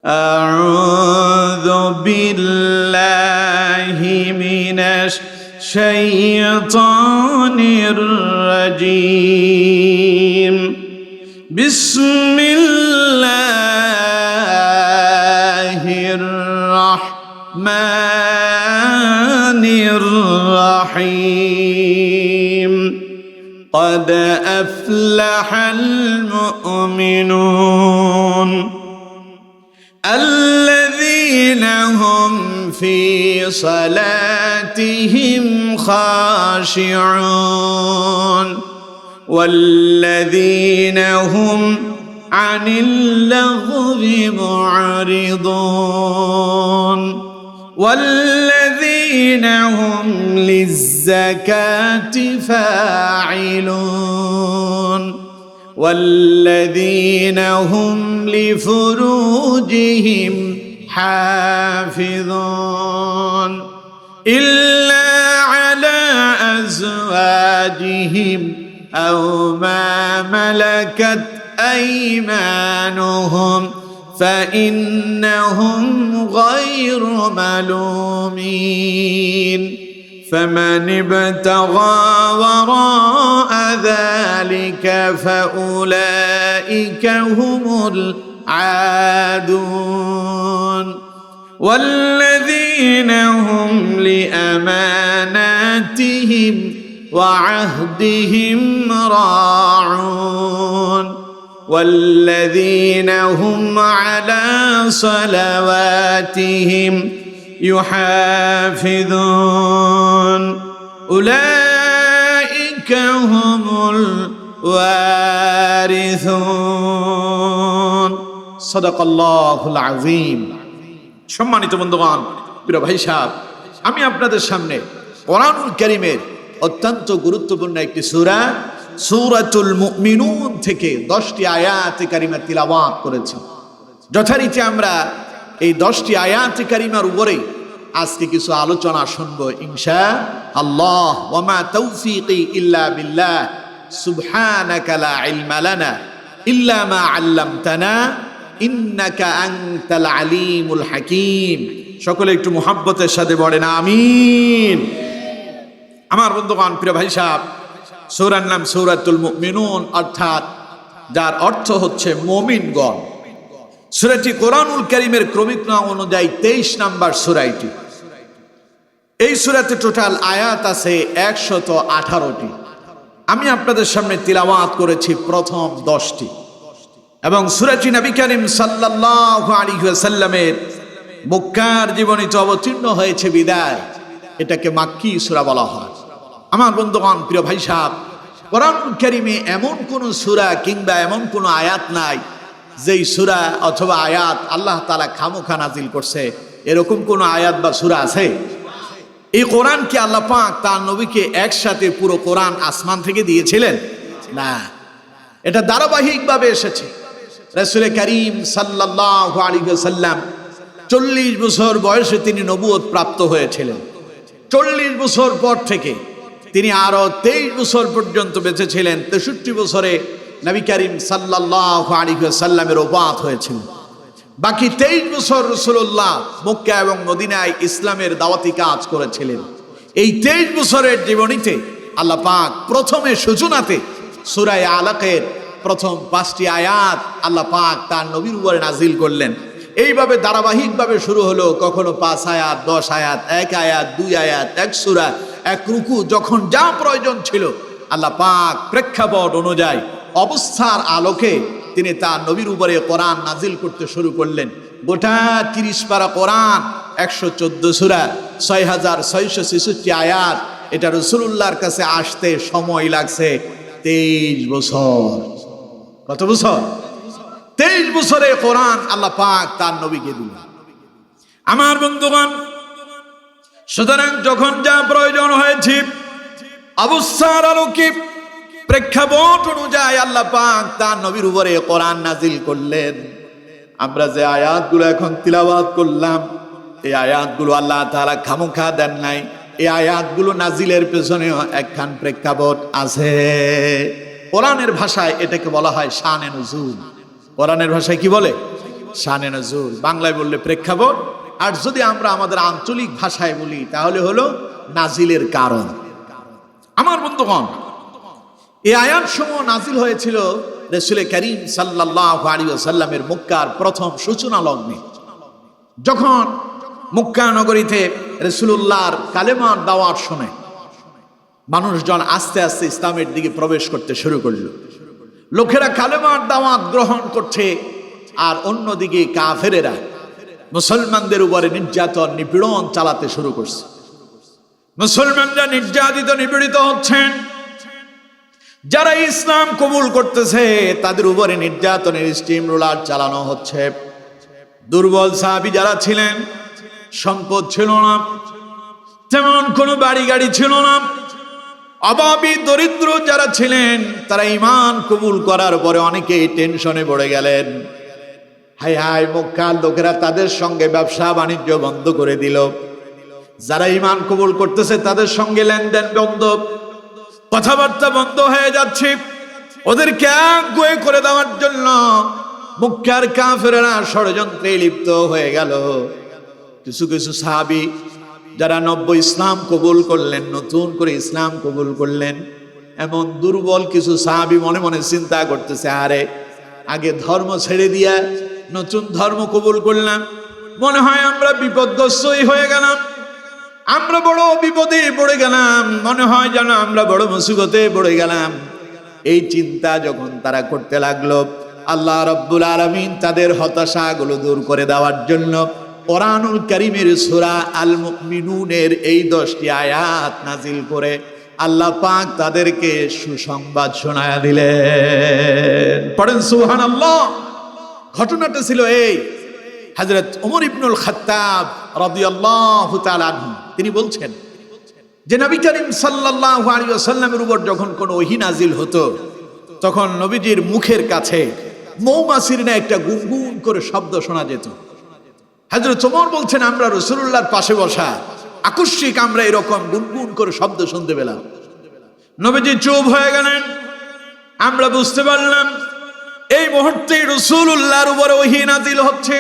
أعوذ بالله من الشيطان الرجيم بسم الله الرحمن الرحيم قد أفلح المؤمنون الذين هم في صلاتهم خاشعون والذين هم عن اللغو معرضون والذين هم للزكاة فاعلون والذين هم لفروجهم حافظون إلا على أزواجهم أو ما ملكت أيمانهم فإنهم غير ملومين فمن ابتغى وراء ذلك فأولئك هم العادون والذين هم لأماناتهم وعهدهم راعون والذين هم على صلواتهم يحافظون أولئك هم الوارثون صدق الله العظيم সম্মানিত বন্ধুগণ, প্রিয় ভাই সাহেব, আমি আপনাদের সামনে কোরআনুল কারীমের অত্যন্ত গুরুত্বপূর্ণ একটি সূরা সূরাতুল মুমিনুন থেকে 10টি আয়াত কারিমা তিলাওয়াত করেছি। যথারীতি আমরা এই 10টি আয়াত কারিমার উপরে আজকে কিছু আলোচনা শুনবো ইনশাআল্লাহ। ওয়া মা তাওফীকি ইল্লা বিল্লাহ সুবহানাকা লা ইলমা লানা ইল্লা মা আল্লামতানা ইন্নাকা আনতাল আলিমুল হাকীম। সকলে একটু মুহাব্বতের সাথে পড়েন আমিন। আমার বন্ধুগণ, প্রিয় ভাই সাহেব, সূরার নাম সূরাতুল মুমিনুন, অর্থাৎ যার অর্থ হচ্ছে মুমিনগণ। সূরাটি কোরআনুল কারীমের ক্রমিক নাম অনুযায়ী 23 নম্বর সূরা এটি। এই সূরাতে টোটাল আয়াত আছে 118টি। আমি আপনাদের সামনে তিলাওয়াত করেছি প্রথম 10টি, এবং সূরাটি নবী করিম সাল্লাল্লাহু আলাইহি ওয়াসাল্লামের মক্কার জীবনীতে অবতীর্ণ হয়েছে বিদায় এটাকে মাক্কি সূরা বলা হয়। আমার বন্ধুগণ, প্রিয় ভাই সাহেব, কোরআনুল কারীমে এমন কোন সূরা কিংবা এমন কোন আয়াত নাই যেই সূরা অথবা আয়াত আল্লাহ তাআলা খামোখা নাজিল করছে, এরকম কোন আয়াত বা সূরা আছে? এই কোরআনকে আল্লাহ পাক তার নবীকে একসাথে পুরো কোরআন আসমান থেকে দিয়েছিলেন? না, এটা ধারাবাহিকভাবে এসেছে। রাসূল করিম সাল্লাল্লাহু আলাইহি ওয়াসাল্লাম 40 বছর বয়সে তিনি নবুয়ত প্রাপ্ত হয়েছিলেন। 40 বছর পর থেকে তিনি আরো 23 বছর পর্যন্ত বেঁচে ছিলেন। 63 বছরে নবী করিম সাল্লাল্লাহু আলাইহি ওয়াসাল্লামের ওফাত হয়েছিল। বাকি 23 বছর রাসূলুল্লাহ মক্কা এবং মদিনায় ইসলামের দাওয়াতি কাজ করেছিলেন। এই 23 বছরের জীবনীতে আল্লাহ পাক প্রথমে সূচনাতে সূরা আলাকের প্রথম 5টি আয়াত আল্লাহ পাক তার নবীর উপরে নাজিল করলেন। এইভাবে ধারাবাহিকভাবে শুরু হলো, কখনো 5 আয়াত, 10 আয়াত, 1 আয়াত, 2 আয়াত, 1 সূরা, 1 রুকু, যখন যা প্রয়োজন ছিল আল্লাহ পাক প্রেক্ষাপট অনুযায়ী অবস্থার আলোকে তিনি তার নবীর উপরে কোরআন নাজিল করতে শুরু করলেন। গোটা 30 পারা কোরআন, 114 সূরা, 6666 আয়াত, এটা রাসূলুল্লাহর কাছে আসতে সময় লাগছে 23 বছর। কত বছর? 23 বছরে কোরআন আল্লাহ পাক তার নবীকে দিলেন। আমার বন্ধুগণ, সুতরাং যখন যা প্রয়োজন হয়েছে অবস্থার আলোকে প্রেক্ষাপট অনুযায়ী আল্লাহ পাক তার নবীর উপরে কোরআন নাজিল করলেন। আমরা যে আয়াতগুলো এখন তিলাওয়াত করলাম, এই আয়াতগুলো আল্লাহ তাআলা খামোখা দেন নাই। এই আয়াতগুলো নাজিলের পেছনেও একখান প্রেক্ষাপট আছে। কোরআনের ভাষায় এটাকে বলা হয় শানে নুজুল। কোরআনের ভাষায় কি বলে? শানে নজুল, বাংলায় বললে প্রেক্ষাপট, আর যদি আমরা আমাদের আঞ্চলিক ভাষায় বলি তাহলে হলো নাজিলের কারণ। আমার বন্ধুগণ, এই আয়াত সমূহ নাজিল হয়েছিল রাসূল করিম সাল্লাল্লাহু আলাইহি ওয়াসাল্লামের মক্কার প্রথম সূচনা লগ্নে, যখন মক্কা নগরীতে রাসূলুল্লাহর কালেমার দাওয়াত শুনে মানুষজন আস্তে আস্তে ইসলামের দিকে প্রবেশ করতে শুরু করলো। লোকেরা কালেমার দাওয়াত গ্রহণ করছে, আর অন্যদিকে কাফেরেরা মুসলমানদের উপরে নির্যাতন নিপীড়ন চালাতে শুরু করছে। মুসলমানরা নির্যাতিত নিপীড়িত হচ্ছেন, যারা ইসলাম কবুল করতেছে তাদের উপরে নির্যাতনের স্টিম রোলার চালানো হচ্ছে। দুর্বল সাহাবী যারা ছিলেন, সম্পদ ছিল না, তেমন কোনো বাড়ি গাড়ি ছিল না, অভাবী দরিদ্র যারা ছিলেন, তারা ঈমান কবুল করার পরে অনেকেই টেনশনে পড়ে গেলেন। হায় হায়, মক্কার লোকেরা তাদের সঙ্গে ব্যবসা বাণিজ্য বন্ধ করে দিল। যারা ঈমান কবুল করতেছে তাদের সঙ্গে লেনদেন বন্ধ, কথাবার্তা বন্ধ হয়ে যাচ্ছে। ওদেরকে একগুঁয়ে করে দেওয়ার জন্য মক্কার কাফেররা ষড়যন্ত্রে লিপ্ত হয়ে গেল। কিছু কিছু সাহাবী যারা নব্য ইসলাম কবুল করলেন, নতুন করে ইসলাম কবুল করলেন, এমন দুর্বল কিছু সাহাবী মনে মনে চিন্তা করতেছে, আরে আগে ধর্ম ছেড়ে দিয়া নতুন ধর্ম কবুল করলাম, মনে হয় আমরা বিপদগ্রস্তই হয়ে গেলাম, আমরা বড় বিপদে পড়ে গেলাম, মনে হয় যেন আমরা বড় মুসিবতে পড়ে গেলাম। এই চিন্তা যখন তারা করতে লাগলো, আল্লাহ রাব্বুল আলামিন তাদের হতাশাগুলো দূর করে দেওয়ার জন্য কোরআনুল কারীমের সূরা আল মুমিনুনের এই 10টি আয়াত নাজিল করে আল্লাহ পাক তাদেরকে সুসংবাদ শোনায়া দিলেন। পড়েন সুবহানাল্লাহ। ঘটনাটা ছিল এই, হযরত ওমর ইবনুল খাত্তাব রাদিয়াল্লাহু তাআলা আনহু তিনি বলছেন যে নবী করিম সাল্লাল্লাহু আলাইহি ওয়াসাল্লামের উপর যখন কোনো ওহী নাজিল হতো, তখন নবীজির মুখের কাছে মৌমাছির না একটা গুনগুন করে শব্দ শোনা যেত। হযরত ওমর বলছেন, আমরা রাসূলুল্লাহর পাশে বসা, আকস্মিক আমরা এরকম গুনগুন করে শব্দ শুনতে পেলাম। নবীজি চুপ হয়ে গেলেন। আমরা বুঝতে পারলাম এই মুহূর্তে রাসূলুল্লাহর উপরে ওহী নাজিল হচ্ছে।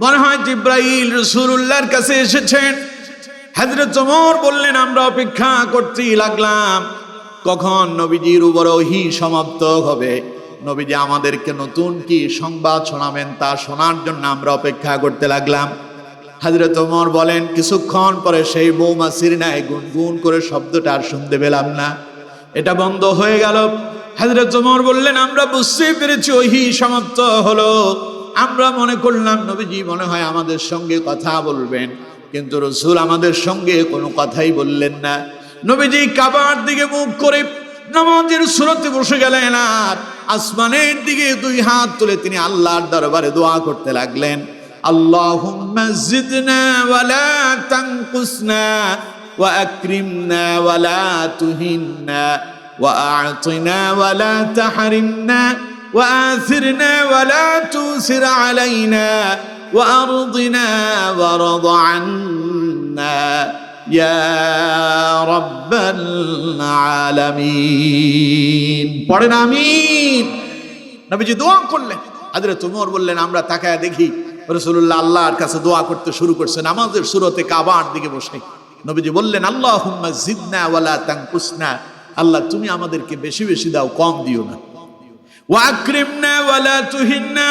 মনে হয় জিবরাইল রাসূলুল্লাহর কাছে এসেছেন। হযরত ওমর বললেন, আমরা অপেক্ষা করতেই লাগলাম কখন নবীজির উপরে ওহী সমাপ্ত হবে, নবীজি আমাদেরকে নতুন কি সংবাদ শোনাবেন তা শোনার জন্য আমরা অপেক্ষা করতে লাগলাম। হযরত ওমর বলেন, কিছুক্ষণ পরে সেই মৌমাছির ন্যায় গুনগুন করে শব্দটা আর শুনতে পেলাম না, এটা বন্ধ হয়ে গেল। হযরত ওমর বললেন, আমরা বুঝতে পেরেছি ওহী সমাপ্ত হলো। আমরা মনে করলাম নবীজি মনে হয় আমাদের সঙ্গে কথা বলবেন, কিন্তু রাসূল আমাদের সঙ্গে কোনো কথাই বললেন না। নবীজি কাবার দিকে মুখ করে নামাজের সুরতে বসে গেলেন, আর আসমানের দিকে দুই হাত তুলে তিনি আল্লাহর দরবারে দোয়া করতে লাগলেন, আল্লাহুম্মা জিদনা ওয়া লা তানকুসনা ওয়া আকরিমনা ওয়া লা তুহিন্না ওয়া আ'তিনা ওয়া লা তাহরিমনা ওয়া আথিরনা ওয়া লা তুসির আলাইনা ওয়া আরদিনা ওয়া রাদ আন্না ইয়া রাব্বাল আলামিন। পড়েন আমিন। নবীজি দোয়া করলেন। হযরত ওমর বললেন, আমরা তাকায় দেখি রাসূলুল্লাহ আল্লাহর কাছে দোয়া করতে শুরু করছেন নামাজের সুরতে কাবার দিকে বসে। নবীজি বললেন, আল্লাহুম্মা জিদনা ওয়া লা তানকুসনা, আল্লাহ তুমি আমাদেরকে বেশি বেশি দাও, কম দিও না। ওয়া আকরিমনা ওয়া লা তুহিন্না,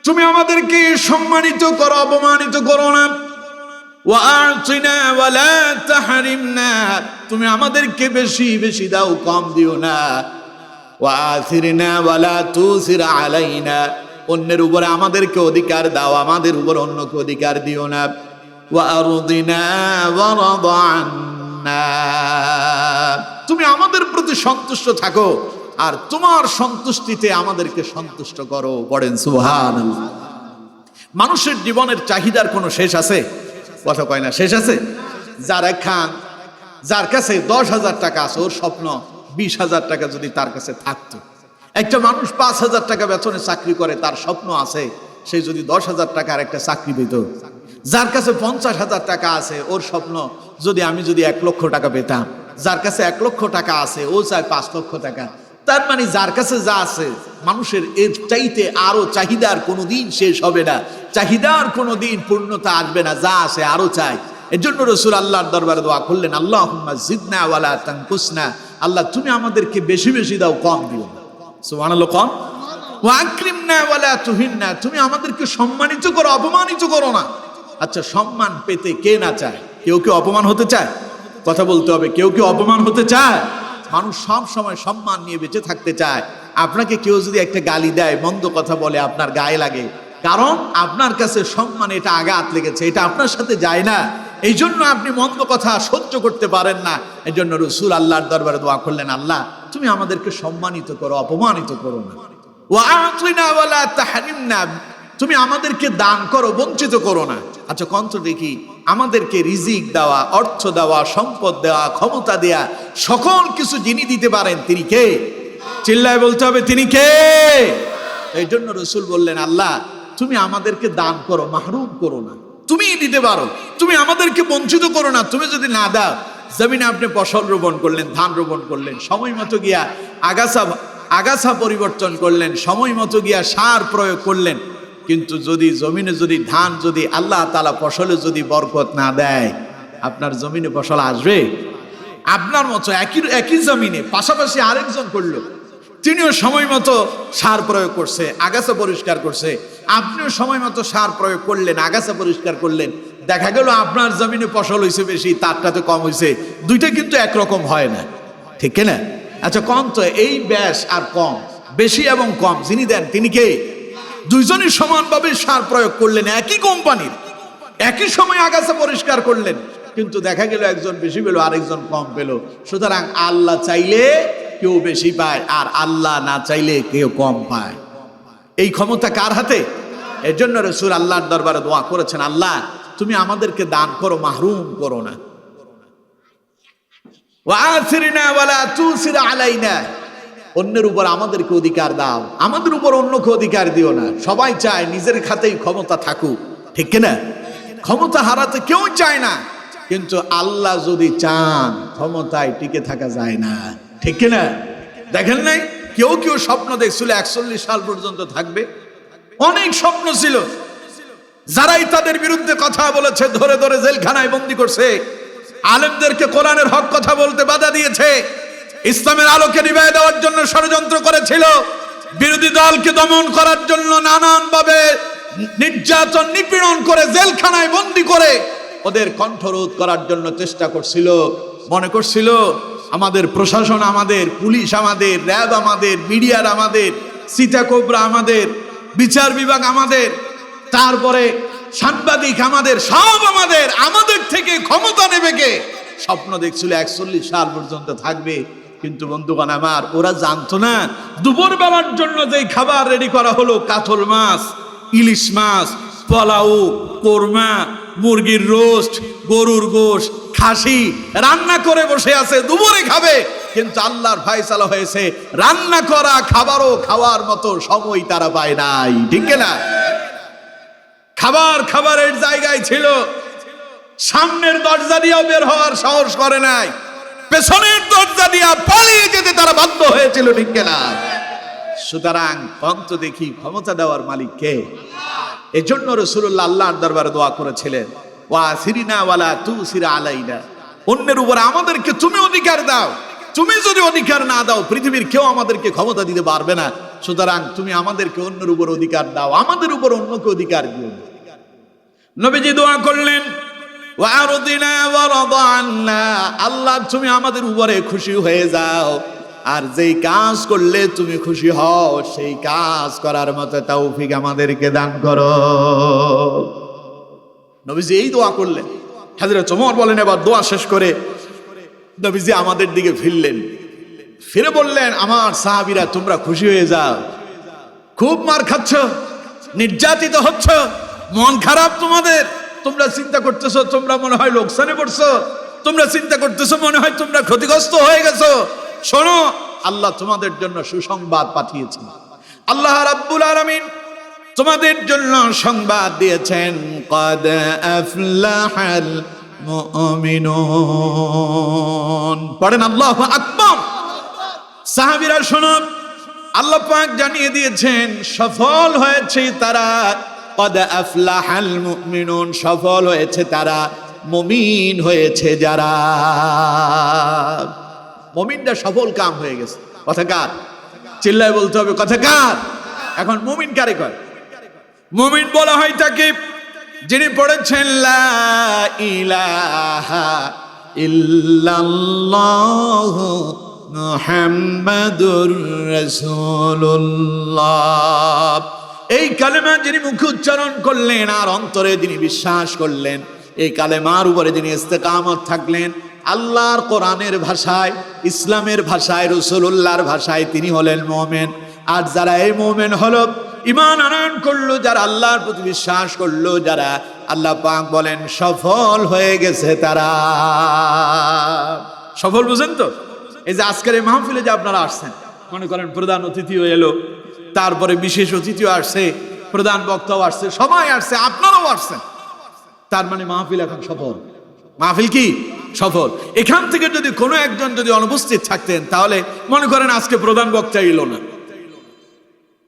তুমি আমাদেরকে সম্মানিত করো, অপমানিত করো না। ওয়া আ'তিনা ওয়া লা তাহরিমনা, তুমি আমাদেরকে বেশি বেশি দাও, কম দিও না। ওয়া আথিরনা ওয়া লা তুসির আলাইনা, অন্যের উপরে আমাদেরকে অধিকার দাও, আমাদের উপর অন্যকে অধিকার দিও না। ওয়া আরদিনা ওয়া রাদ আন্না, তুমি আমাদের প্রতি সন্তুষ্ট থাকো আর তোমার সন্তুষ্টিতে আমাদেরকে সন্তুষ্ট করো। পড়েন সুবহানাল্লাহ। মানুষের জীবনের চাহিদার কোনো শেষ আছে? কথা কয় না, শেষ আছে? যারা খান, যার কাছে 10,000 টাকা আছে, ওর স্বপ্ন 20,000 টাকা যদি তার কাছে থাকতো। একটা মানুষ 5,000 টাকা বেতনে চাকরি করে, তার স্বপ্ন আছে সে যদি 10,000 টাকার একটা চাকরি পেত। যার কাছে 50,000 টাকা আছে, ওর স্বপ্ন যদি আমি 1 লক্ষ টাকা পেতাম। যার কাছে 1 লক্ষ টাকা আছে, ও চায় 5 লক্ষ টাকা। তার মানে যার কাছে যা আছে মানুষের এর চাইতে আরো চাহিদার কোনোদিন শেষ হবে না, চাহিদার কোনোদিন পূর্ণতা আসবে না, যা আসে আরো চাই। এর জন্য রাসূল আল্লাহর দরবারে দোয়া করলেন, আল্লাহুম্মা জিদনা ওয়ালা তানকুসনা, আল্লাহ তুমি আমাদেরকে বেশি বেশি দাও, কম দিও না। সুবহানাল্লাহ। কম ওয়া আকরিমনা ওয়ালা তুহিননা, তুমি আমাদেরকে সম্মানিত করো, অপমানিত করো না। আচ্ছা, সম্মান পেতে কে না চায়? কেউ কি অপমান হতে চায়? কথা বলতে হবে, কেউ কি অপমান হতে চায়? মানুষ সব সময় সম্মান নিয়ে বেঁচে থাকতে চায়। আপনাকে কেউ যদি একটা গালি দেয়, মন্দ কথা বলে, আপনার গায়ে লাগে, কারণ আপনার কাছে সম্মান এটা আঘাত লেগেছে, এটা আপনার সাথে যায় না, এই জন্য আপনি মন্দ কথা সহ্য করতে পারেন না। এই জন্য রাসূল আল্লাহর দরবারে দোয়া করলেন, আল্লাহ তুমি আমাদেরকে সম্মানিত করো, অপমানিত করো না। ওয়া আতিনা ওয়ালা তাহরিমনা, তুমি আমাদেরকে দান করো, বঞ্চিত করো না। আচ্ছা কন্ত দেখি, আমাদেরকে রিজিক দেওয়া, অর্থ দেওয়া, সম্পদ দেওয়া, ক্ষমতা দেওয়া, সকল কিছু যিনি দিতে পারেন তিনি কে? চিল্লায় বলতে হবে, তিনি কে? এই জন্য রাসূল বললেন, আল্লাহ তুমি আমাদেরকে দান করো, মাহরুম করো না, তুমি দিতে পারো, তুমি আমাদেরকে বঞ্চিত করো না। তুমি যদি না দাও, জমিনে আপনি ফসল রোপণ করলেন, ধান রোপণ করলেন, সময় মতো গিয়া আগাছা পরিবর্তন করলেন, সময় মতো গিয়া সার প্রয়োগ করলেন, কিন্তু যদি জমিনে যদি ধান যদি আল্লাহ তাআলা ফসলে যদি বরকত না দেয়, আপনার জমিনে ফসল আসবে? আপনার মতো একই জমিনে পাশাপাশি আরেকজন করলো, তিনিও সময় মতো সার প্রয়োগ করছে, আগাছা পরিষ্কার করছে, আপনিও সময় মতো সার প্রয়োগ করলেন, আগাছা পরিষ্কার করলেন, দেখা গেল আপনার জমিনে ফসল হয়েছে বেশি, তারটাতে কম হয়েছে, দুইটা কিন্তু একরকম হয় না, ঠিক না? আচ্ছা কম তো, এই ব্যাস আর কম, বেশি এবং কম যিনি দেন তিনি কে? দুইজনই সমানভাবে সার প্রয়োগ করলেন, একই কোম্পানির, একই সময় আগাছা পরিষ্কার করলেন, কিন্তু দেখা গেল একজন বেশি পেল, আরেকজন কম পেল। সুতরাং আল্লাহ চাইলে কেউ বেশি পায়, আর আল্লাহ না চাইলে কেউ কম পায়। এই ক্ষমতা কার হাতে? এর জন্য রাসূল আল্লাহর দরবারে দোয়া করেছেন, আল্লাহ তুমি আমাদেরকে দান করো, মাহরুম করো না। ওয়া আথিরনা ওয়ালা তুসির আলাইনা, অন্যের উপর আমাদেরকে অধিকার দাও, আমাদের উপর অন্যকে অধিকার দিও না। সবাই চায় নিজের খাতেই ক্ষমতা থাকুক, ঠিক কিনা? ক্ষমতা হারাতে কেউ চায় না, কিন্তু আল্লাহ যদি চান ক্ষমতায় টিকে থাকা যায় না, ঠিক কিনা? দেখেন নাই, কেউ কেউ স্বপ্ন দেখছিল 41 সাল পর্যন্ত থাকবে, অনেক স্বপ্ন ছিল। যারাই তাদের বিরুদ্ধে কথা বলেছে ধরে ধরে জেলখানায় বন্দী করছে, আলেমদেরকে কোরআনের হক কথা বলতে বাধা দিয়েছে, ইসলামের আলোকে নিভায় দেওয়ার জন্য ষড়যন্ত্র করেছিল, বিরোধী দলকে দমন করার জন্য নানান ভাবে নির্যাতন নিপীড়ন করে জেলখানায় বন্দী করে ওদের কণ্ঠরোধ করার জন্য চেষ্টা করছিল। মনে করছিল আমাদের প্রশাসন, আমাদের পুলিশ, আমাদের র্যাব, আমাদের মিডিয়ার, আমাদের সীতা কোবরা, আমাদের বিচার বিভাগ, আমাদের তারপরে সাংবাদিক, আমাদের সব আমাদের থেকে ক্ষমতা নেবে কে? স্বপ্ন দেখছিল 41 সাল পর্যন্ত থাকবে। কিন্তু বন্ধুগণ আমার, ওরা জানতো না দুপুর বেলার জন্য যে খাবার রেডি করা হলো, কাতল মাছ, ইলিশ মাছ, পোলাও, কোরমা, মুরগির রোস্ট, গরুর গোশত, খাসি রান্না করে বসে আছে, দুপুরে খাবে, কিন্তু আল্লাহর ফয়সালা হয়েছে রান্না করা খাবারও খাওয়ার মতো সময় তারা পায় নাই, ঠিক না? খাবারের জায়গায় ছিল, সামনের দরজা দিয়ে বের হওয়ার সাহস করে নাই, পেছনের দরজা দিয়ে পালিয়ে যেতে তারা বাধ্য হয়েছিল, ঠিক না? সুতরাং অন্ত দেখি ক্ষমতা দেওয়ার মালিক কে? এই জন্য রাসূলুল্লাহ আল্লাহর দরবারে দোয়া করেছিলেন, ওয়া সিরিনা ওয়ালা তুসির আলাইনা, অন্যের উপর আমাদেরকে তুমি অধিকার দাও, তুমি যদি অধিকার না দাও পৃথিবীর কেউ আমাদেরকে ক্ষমতা দিতে পারবে না। সুতরাং তুমি আমাদেরকে অন্যের উপর অধিকার দাও, আমাদের উপর অন্যকে অধিকার দিও। নবীজি দোয়া করলেন, ওয়া আরদিনা ওয়া রাদানা, আল্লাহ তুমি আমাদের উপরে খুশি হয়ে যাও, আর যেই কাজ করলে তুমি খুশি হও সেই কাজ করার মতো তৌফিক আমাদেরকে দান করো। নবীজি এই দোয়া করলেন। হযরত ওমর বলেন, এবার দোয়া শেষ করে নবীজি আমাদের দিকে ফিরলেন, ফিরে বললেন, আমার সাহাবীরা তোমরা খুশি হয়ে যাও, খুব মার খাচ্ছ, নির্যাতিত হচ্ছ, মন খারাপ তোমাদের, তোমরা চিন্তা করতেছো তোমরা মনে হয় লোকসানে পড়ছো, তোমরা চিন্তা করতেছো মনে হয় তোমরা ক্ষতিগ্রস্ত হয়ে গেছো। শোনো, আল্লাহ তোমাদের জন্য সুসংবাদ পাঠিয়েছেন। আল্লাহ রাব্বুল আলামিন তোমাদের জন্য সংবাদ দিয়েছেন, ক্বাদ আফলাহাল মুমিনুন। পড়েন আল্লাহু আকবার। সাহাবীরা শোনো, আল্লাহ পাক জানিয়ে দিয়েছেন সফল হয়েছে তারা, কদ আফলাহাল মুমিনুন, সফল হয়েছে তারা, মুমিন হয়েছে যারা। মুমিনটা সফল কাম হয়ে গেছে। কথা কার? চিল্লায় বলতে হবে কথা কার? এখন মুমিন কারে কয়? মুমিন বলা হয় তাকে যিনি পড়েছেন লা ইলাহা ইল্লাল্লাহু মুহাম্মাদুর রাসূলুল্লাহ। এই কালেমা যিনি মুখে উচ্চারণ করলেন আর অন্তরে যিনি বিশ্বাস করলেন, এই কালেমার উপরে যিনি ইস্তেকামত থাকলেন, আল্লাহর কোরআনের ভাষায়, ইসলামের ভাষায়, রাসূলুল্লাহর ভাষায় তিনি হলেন মুমিন। আর যারা এই মুমিন হলো, ঈমান আনয়ন করলো, যারা আল্লাহর প্রতি বিশ্বাস করলো, যারা, আল্লাহ পাক বলেন সফল হয়ে গেছে তারা। সফল বুঝেন তো? এই যে আজকের এই মাহফিলে যে আপনারা আসছেন, মনে করেন প্রধান অতিথিও এলো, তারপরে বিশেষ অতিথিও আসছে, প্রধান বক্তাও আসছে, সবাই আসছে, আপনারাও আসছেন, তার মানে মাহফিল এখন সফল। মাহফিল কি সফল? এখান থেকে যদি কোনো একজন যদি অনুপস্থিত থাকতেন, তাহলে মনে করেন আজকে প্রধান বক্তা এলো না,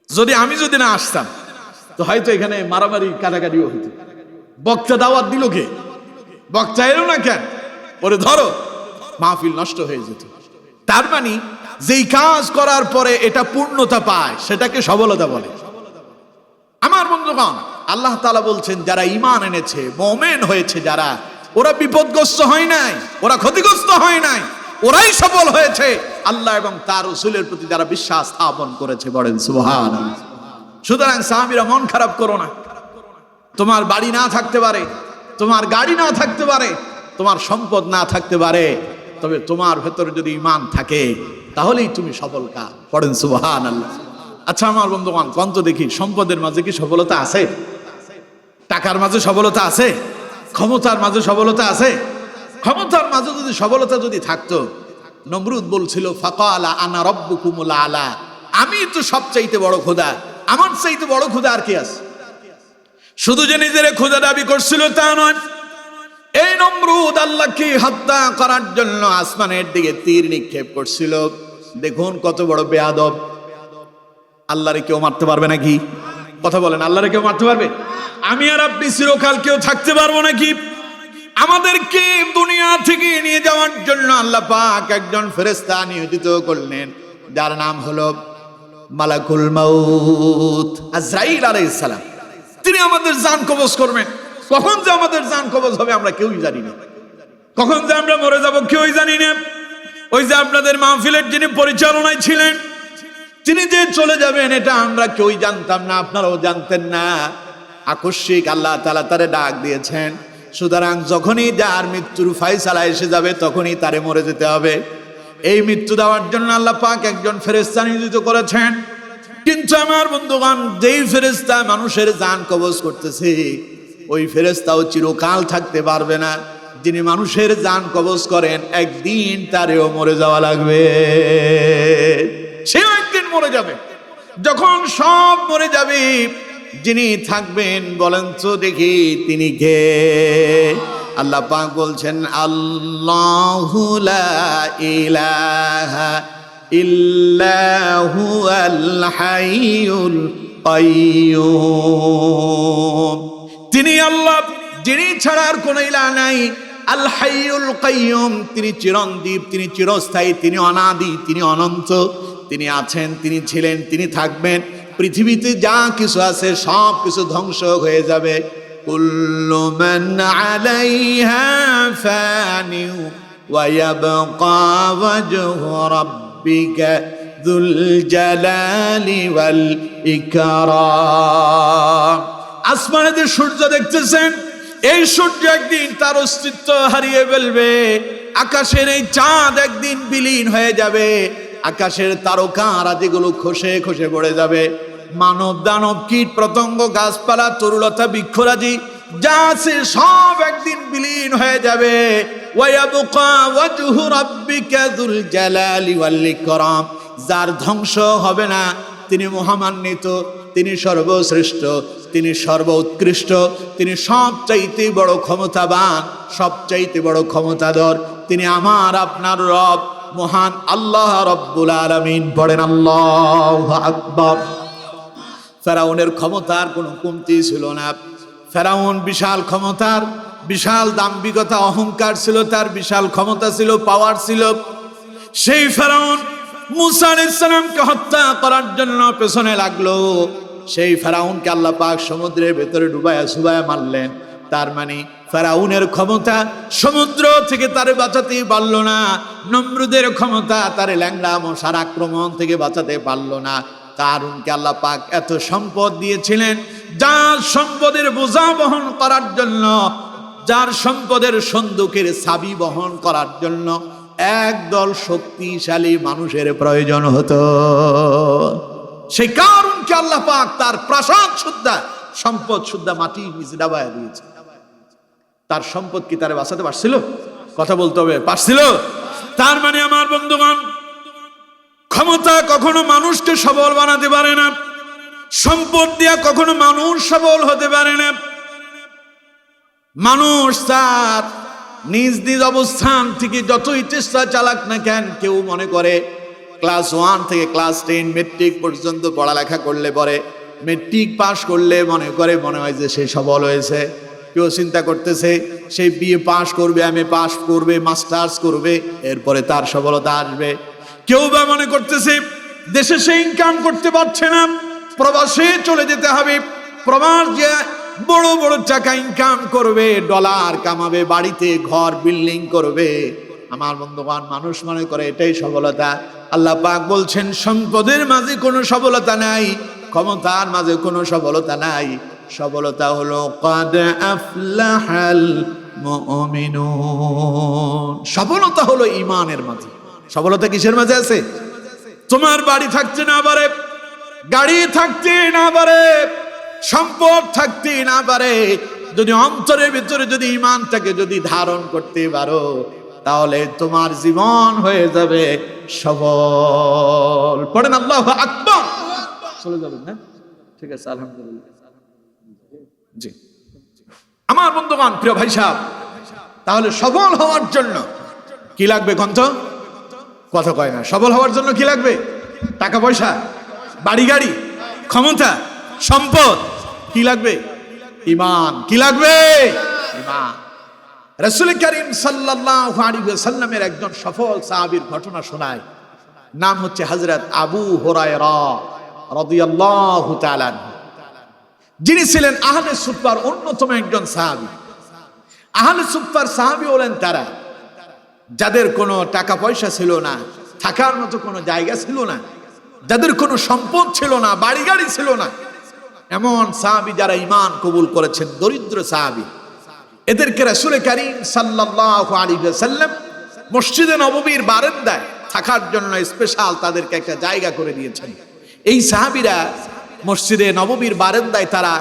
যদি আমি যদি না আসতাম, তো হয়তো এখানে মারামারি কাটাকাটিও হইতো। বক্তা দাওয়াত দিল কে? বক্তা এলো না কেন? ওরে ধরো, মাহফিল নষ্ট হয়ে যেত। তার মানে যেই কাজ করার পরে এটা পূর্ণতা পায়, সেটাকে সফলতা বলে। আমার বন্ধুগণ, আল্লাহ তাআলা বলছেন যারা ঈমান এনেছে, মুমিন হয়েছে যারা, ওরা বিপদগ্রস্ত হয় নাই, ওরা ক্ষতিগ্রস্ত হয় নাই, ওরাই সফল হয়েছে আল্লাহ এবং তার রাসূলের প্রতি যারা বিশ্বাস স্থাপন করেছে। বলেন সুবহানাল্লাহ। সুতরাং সাহাবীরা মন খারাপ করো না। তোমার বাড়ি না থাকতে পারে, তোমার গাড়ি না থাকতে পারে, তোমার সম্পদ না থাকতে পারে, তবে তোমার ভেতরে যদি ঈমান থাকে তাহলেই তুমি সফল কাম। পড়েন সুবহানাল্লাহ। আচ্ছা আমার বন্ধুগণ, কোন তো দেখি সম্পদের মাঝে কি সফলতা আছে? টাকার মাঝে সফলতা আছে? ক্ষমতার মাঝে সফলতা আছে? ক্ষমতার মাঝে যদি সফলতা যদি থাকতো, নমরুদ বলছিল ফাকালা আনা রাব্বুকুমুল আলা, আমি তো সবচাইতে বড় খোদা, আমার চাইতে বড় খোদা আর কি আছে? শুধু যে নিজের খোদা দাবি করছিল তা নয়, এই নমরুদ আল্লাহকে হত্যা করার জন্য আসমানের দিকে তীর নিক্ষেপ করছিল। দেখুন কত বড় বেয়াদব। আল্লাহরে কেউ মারতে পারবে নাকি? কথা বলেন, আল্লাহরে কেউ মারতে পারবে? আমি আর আপনি চিরকাল কেউ থাকতে পারবো নাকি? আমাদেরকে দুনিয়া থেকে নিয়ে যাওয়ার জন্য আল্লাহ পাক একজন ফেরেশতা নিয়োজিত করলেন, যার নাম হলো মালাকুল মাউত, আজরাইল আলাইহিস সালাম। তিনি আমাদের জান কবজ করবেন। কখন যে আমাদের জান কবজ হবে আমরা কেউই জানি না, কখন যে আমরা মরে যাব কেউই জানি না। ওই যে আপনাদের মাহফিলের যিনি পরিচালনায় ছিলেন, তিনি যে চলে যাবেন এটা আমরা কেউই জানতাম না, আপনারাও জানতেন না। আকস্মিক আল্লাহ তাআলা তারে ডাক দিয়েছেন। সুতরাং যখনই যার মৃত্যুর ফায়সালা এসে যাবে তখনই তারে মরে যেতে হবে। এই মৃত্যু দেওয়ার জন্য আল্লাহ পাক একজন ফেরেশতা নিয়োজিত করেছেন। কিন্তু আমার বন্ধুগণ, যেই ফেরেশতা মানুষের জান কবজ করতেছে, ওই ফেরেশতাও চিরকাল থাকতে পারবে না। যিনি মানুষের জান কবজ করেন, একদিন তারেও মরে যাওয়া লাগবে। সেও একদিন মরে যাবে। যখন সব মরে যাবে, যিনি থাকবেন বলেন তো দেখি তিনি কে? আল্লাহ পাক বলছেন আল্লাহু লা ইলাহা ইল্লা হুয়াল হাইয়ুল কাইয়্যুম। তিনি আল্লাহ, যিনি ছাড়া আর কোনো ইলাহ নাই। আল হাইয়ুল কাইয়্যুম, তিনি চিরঞ্জীব, তিনি চিরস্থায়ী, তিনি অনাদি, তিনি অনন্ত। তিনি আছেন, তিনি ছিলেন, তিনি থাকবেন। পৃথিবীতে যা কিছু আছে সব কিছু ধ্বংস হয়ে যাবে। কুল্লু মান আলাইহা ফানি ওয়া ইয়াবকা ওয়াজহু রাব্বিকা যুল জালালি ওয়াল ইকরাম। আসমানে যে সূর্য দেখতেছেন, এই সূর্য একদিন তার অস্তিত্ব হারিয়ে ফেলবে। আকাশের এই চাঁদ একদিন বিলীন হয়ে যাবে। আকাশের তারকা রাজিগুলো খসে খসে পড়ে যাবে। মানব দানব কীট পতঙ্গ গাছপালা তরুলতা বৃক্ষরাজি যা আছে সব একদিন বিলীন হয়ে যাবে। ওয়ায়াবকা ওয়াজহু রাব্বিকা যুল জালালি ওয়াল ইকরাম, যার ধ্বংস হবে না, তিনি মহামান্বিত, তিনি সর্বশ্রেষ্ঠ, তিনি সর্বোৎকৃষ্ট, তিনি সবচাইতে বড় ক্ষমতাবান, সবচাইতে বড় ক্ষমতাধর। তিনি আমার আপনার রব, মহান আল্লাহ রব্বুল আলামিন। পড়েন আল্লাহু আকবার। ফেরাউনের ক্ষমতার কোনো কমতি ছিল না। ফেরাউন বিশাল ক্ষমতার, বিশাল দাম্ভিকতা অহংকার ছিল, তার বিশাল ক্ষমতা ছিল, পাওয়ার ছিল। সেই ফেরাউন মুসা আলাইহিস সালামকে হত্যা করার জন্য পেছনে লাগলো। সেই ফেরাউনকে আল্লাহ পাক সমুদ্রের ভেতরে ডুবায়া সুবায়া মারলেন। তার মানে ফেরাউনের ক্ষমতা সমুদ্র থেকে তারে বাঁচাতে পারলো না। নমরুদের ক্ষমতা তারে ল্যাংড়া মশার আক্রমণ থেকে বাঁচাতে পারলো না। কারুনকে আল্লাহ পাক এত সম্পদ দিয়েছিলেন, যার সম্পদের বোঝা বহন করার জন্য, যার সম্পদের সন্দুকের চাবি বহন করার জন্য একদল শক্তিশালী মানুষের প্রয়োজন হতো। সেই কারুনকে আল্লাহ পাক তার প্রাসাদ সুদ্ধা, সম্পদ সুদ্ধা মাটির নিচে ডাবায়া দিয়েছে। তার সম্পদ কি তারে বাঁচাতে পারছিল? কথা বলতে হবে, পারছিল? তার মানে আমার বন্ধুগণ, ক্ষমতা কখনো মানুষকে সবল বানাতে পারে না, সম্পদ দিয়া কখনো মানুষ সবল হতে পারে না। মানুষ তার নিজ নিজ অবস্থান থেকে যতই চেষ্টা চালাক না কেন, কেউ মনে করে ক্লাস 1 থেকে ক্লাস 10 মেট্রিক পর্যন্ত পড়ালেখা করলে পরে, মেট্রিক পাস করলে মনে হয় যে সে সবল হয়েছে। কেউ চিন্তা করতেছে সে বিএ পাস করবে, এমএ পাস করবে, মাস্টার্স করবে, এরপরে তার সফলতা আসবে। কেউ বা মনে করতেছে দেশে সে ইনকাম করতে পারছে না, প্রবাসে চলে যেতে হবে, প্রবাস যে বড় বড় টাকা ইনকাম করবে, ডলার কামাবে, বাড়িতে ঘর বিল্ডিং করবে। আমার বন্ধুগণ, মানুষ মনে করে এটাই সফলতা। আল্লাহ পাক বলছেন সম্পদের মাঝে কোনো সফলতা নাই, ক্ষমতার মাঝে কোনো সফলতা নাই। সফলতা হলো কাদ আফলাহাল মুমিনুন। সফলতা হলো ঈমানের মাঝে। সফলতা কিসের মাঝে আছে? তোমার বাড়ি থাকতে না পারে, গাড়ি থাকতে না পারে, সম্পদ থাকতে না পারে, যদি অন্তরের ভিতরে যদি ঈমানটাকে যদি ধারণ করতে পারো, তাহলে তোমার জীবন হয়ে যাবে সফল। পড়েন আল্লাহু আকবার। চলে যাবেন না? ঠিক আছে, আলহামদুলিল্লাহ। জি আমার বন্ধুগণ, প্রিয় ভাই সাহেব, তাহলে সফল হওয়ার জন্য কি লাগবে? কথা কয় না। সফল হওয়ার জন্য কি লাগবে? টাকা পয়সা, বাড়ি গাড়ি, ক্ষমতা, সম্পদ। কি লাগবে? ঈমান। কি লাগবে? ঈমান। রাসূল করিম সাল্লাল্লাহু আলাইহি ওয়াসাল্লামের একজন সফল সাহাবীর ঘটনা শোনায়। নাম হচ্ছে হযরত আবু হুরায়রা রাদিয়াল্লাহু তাআলা আনহু, যিনি ছিলেন আহলে সুফফার অন্যতম একজন সাহাবী। আহলে সুফফার সাহাবী হলেন তারা যাদের কোনো টাকা পয়সা ছিল না, থাকার মতো কোনো জায়গা ছিল না, যাদের কোনো সম্পদ ছিল না, বাড়ি গাড়ি ছিল না, এমন সাহাবী যারা ঈমান কবুল করেছেন, দরিদ্র সাহাবী। এদেরকে রাসূল করিম সাল্লাল্লাহু আলাইহি ওয়াসাল্লাম মসজিদে নববীর বারান্দায় থাকার জন্য স্পেশাল তাদেরকে একটা জায়গা করে দিয়েছেন। এই সাহাবীরা মসজিদে নববীর বারান্দায় তারা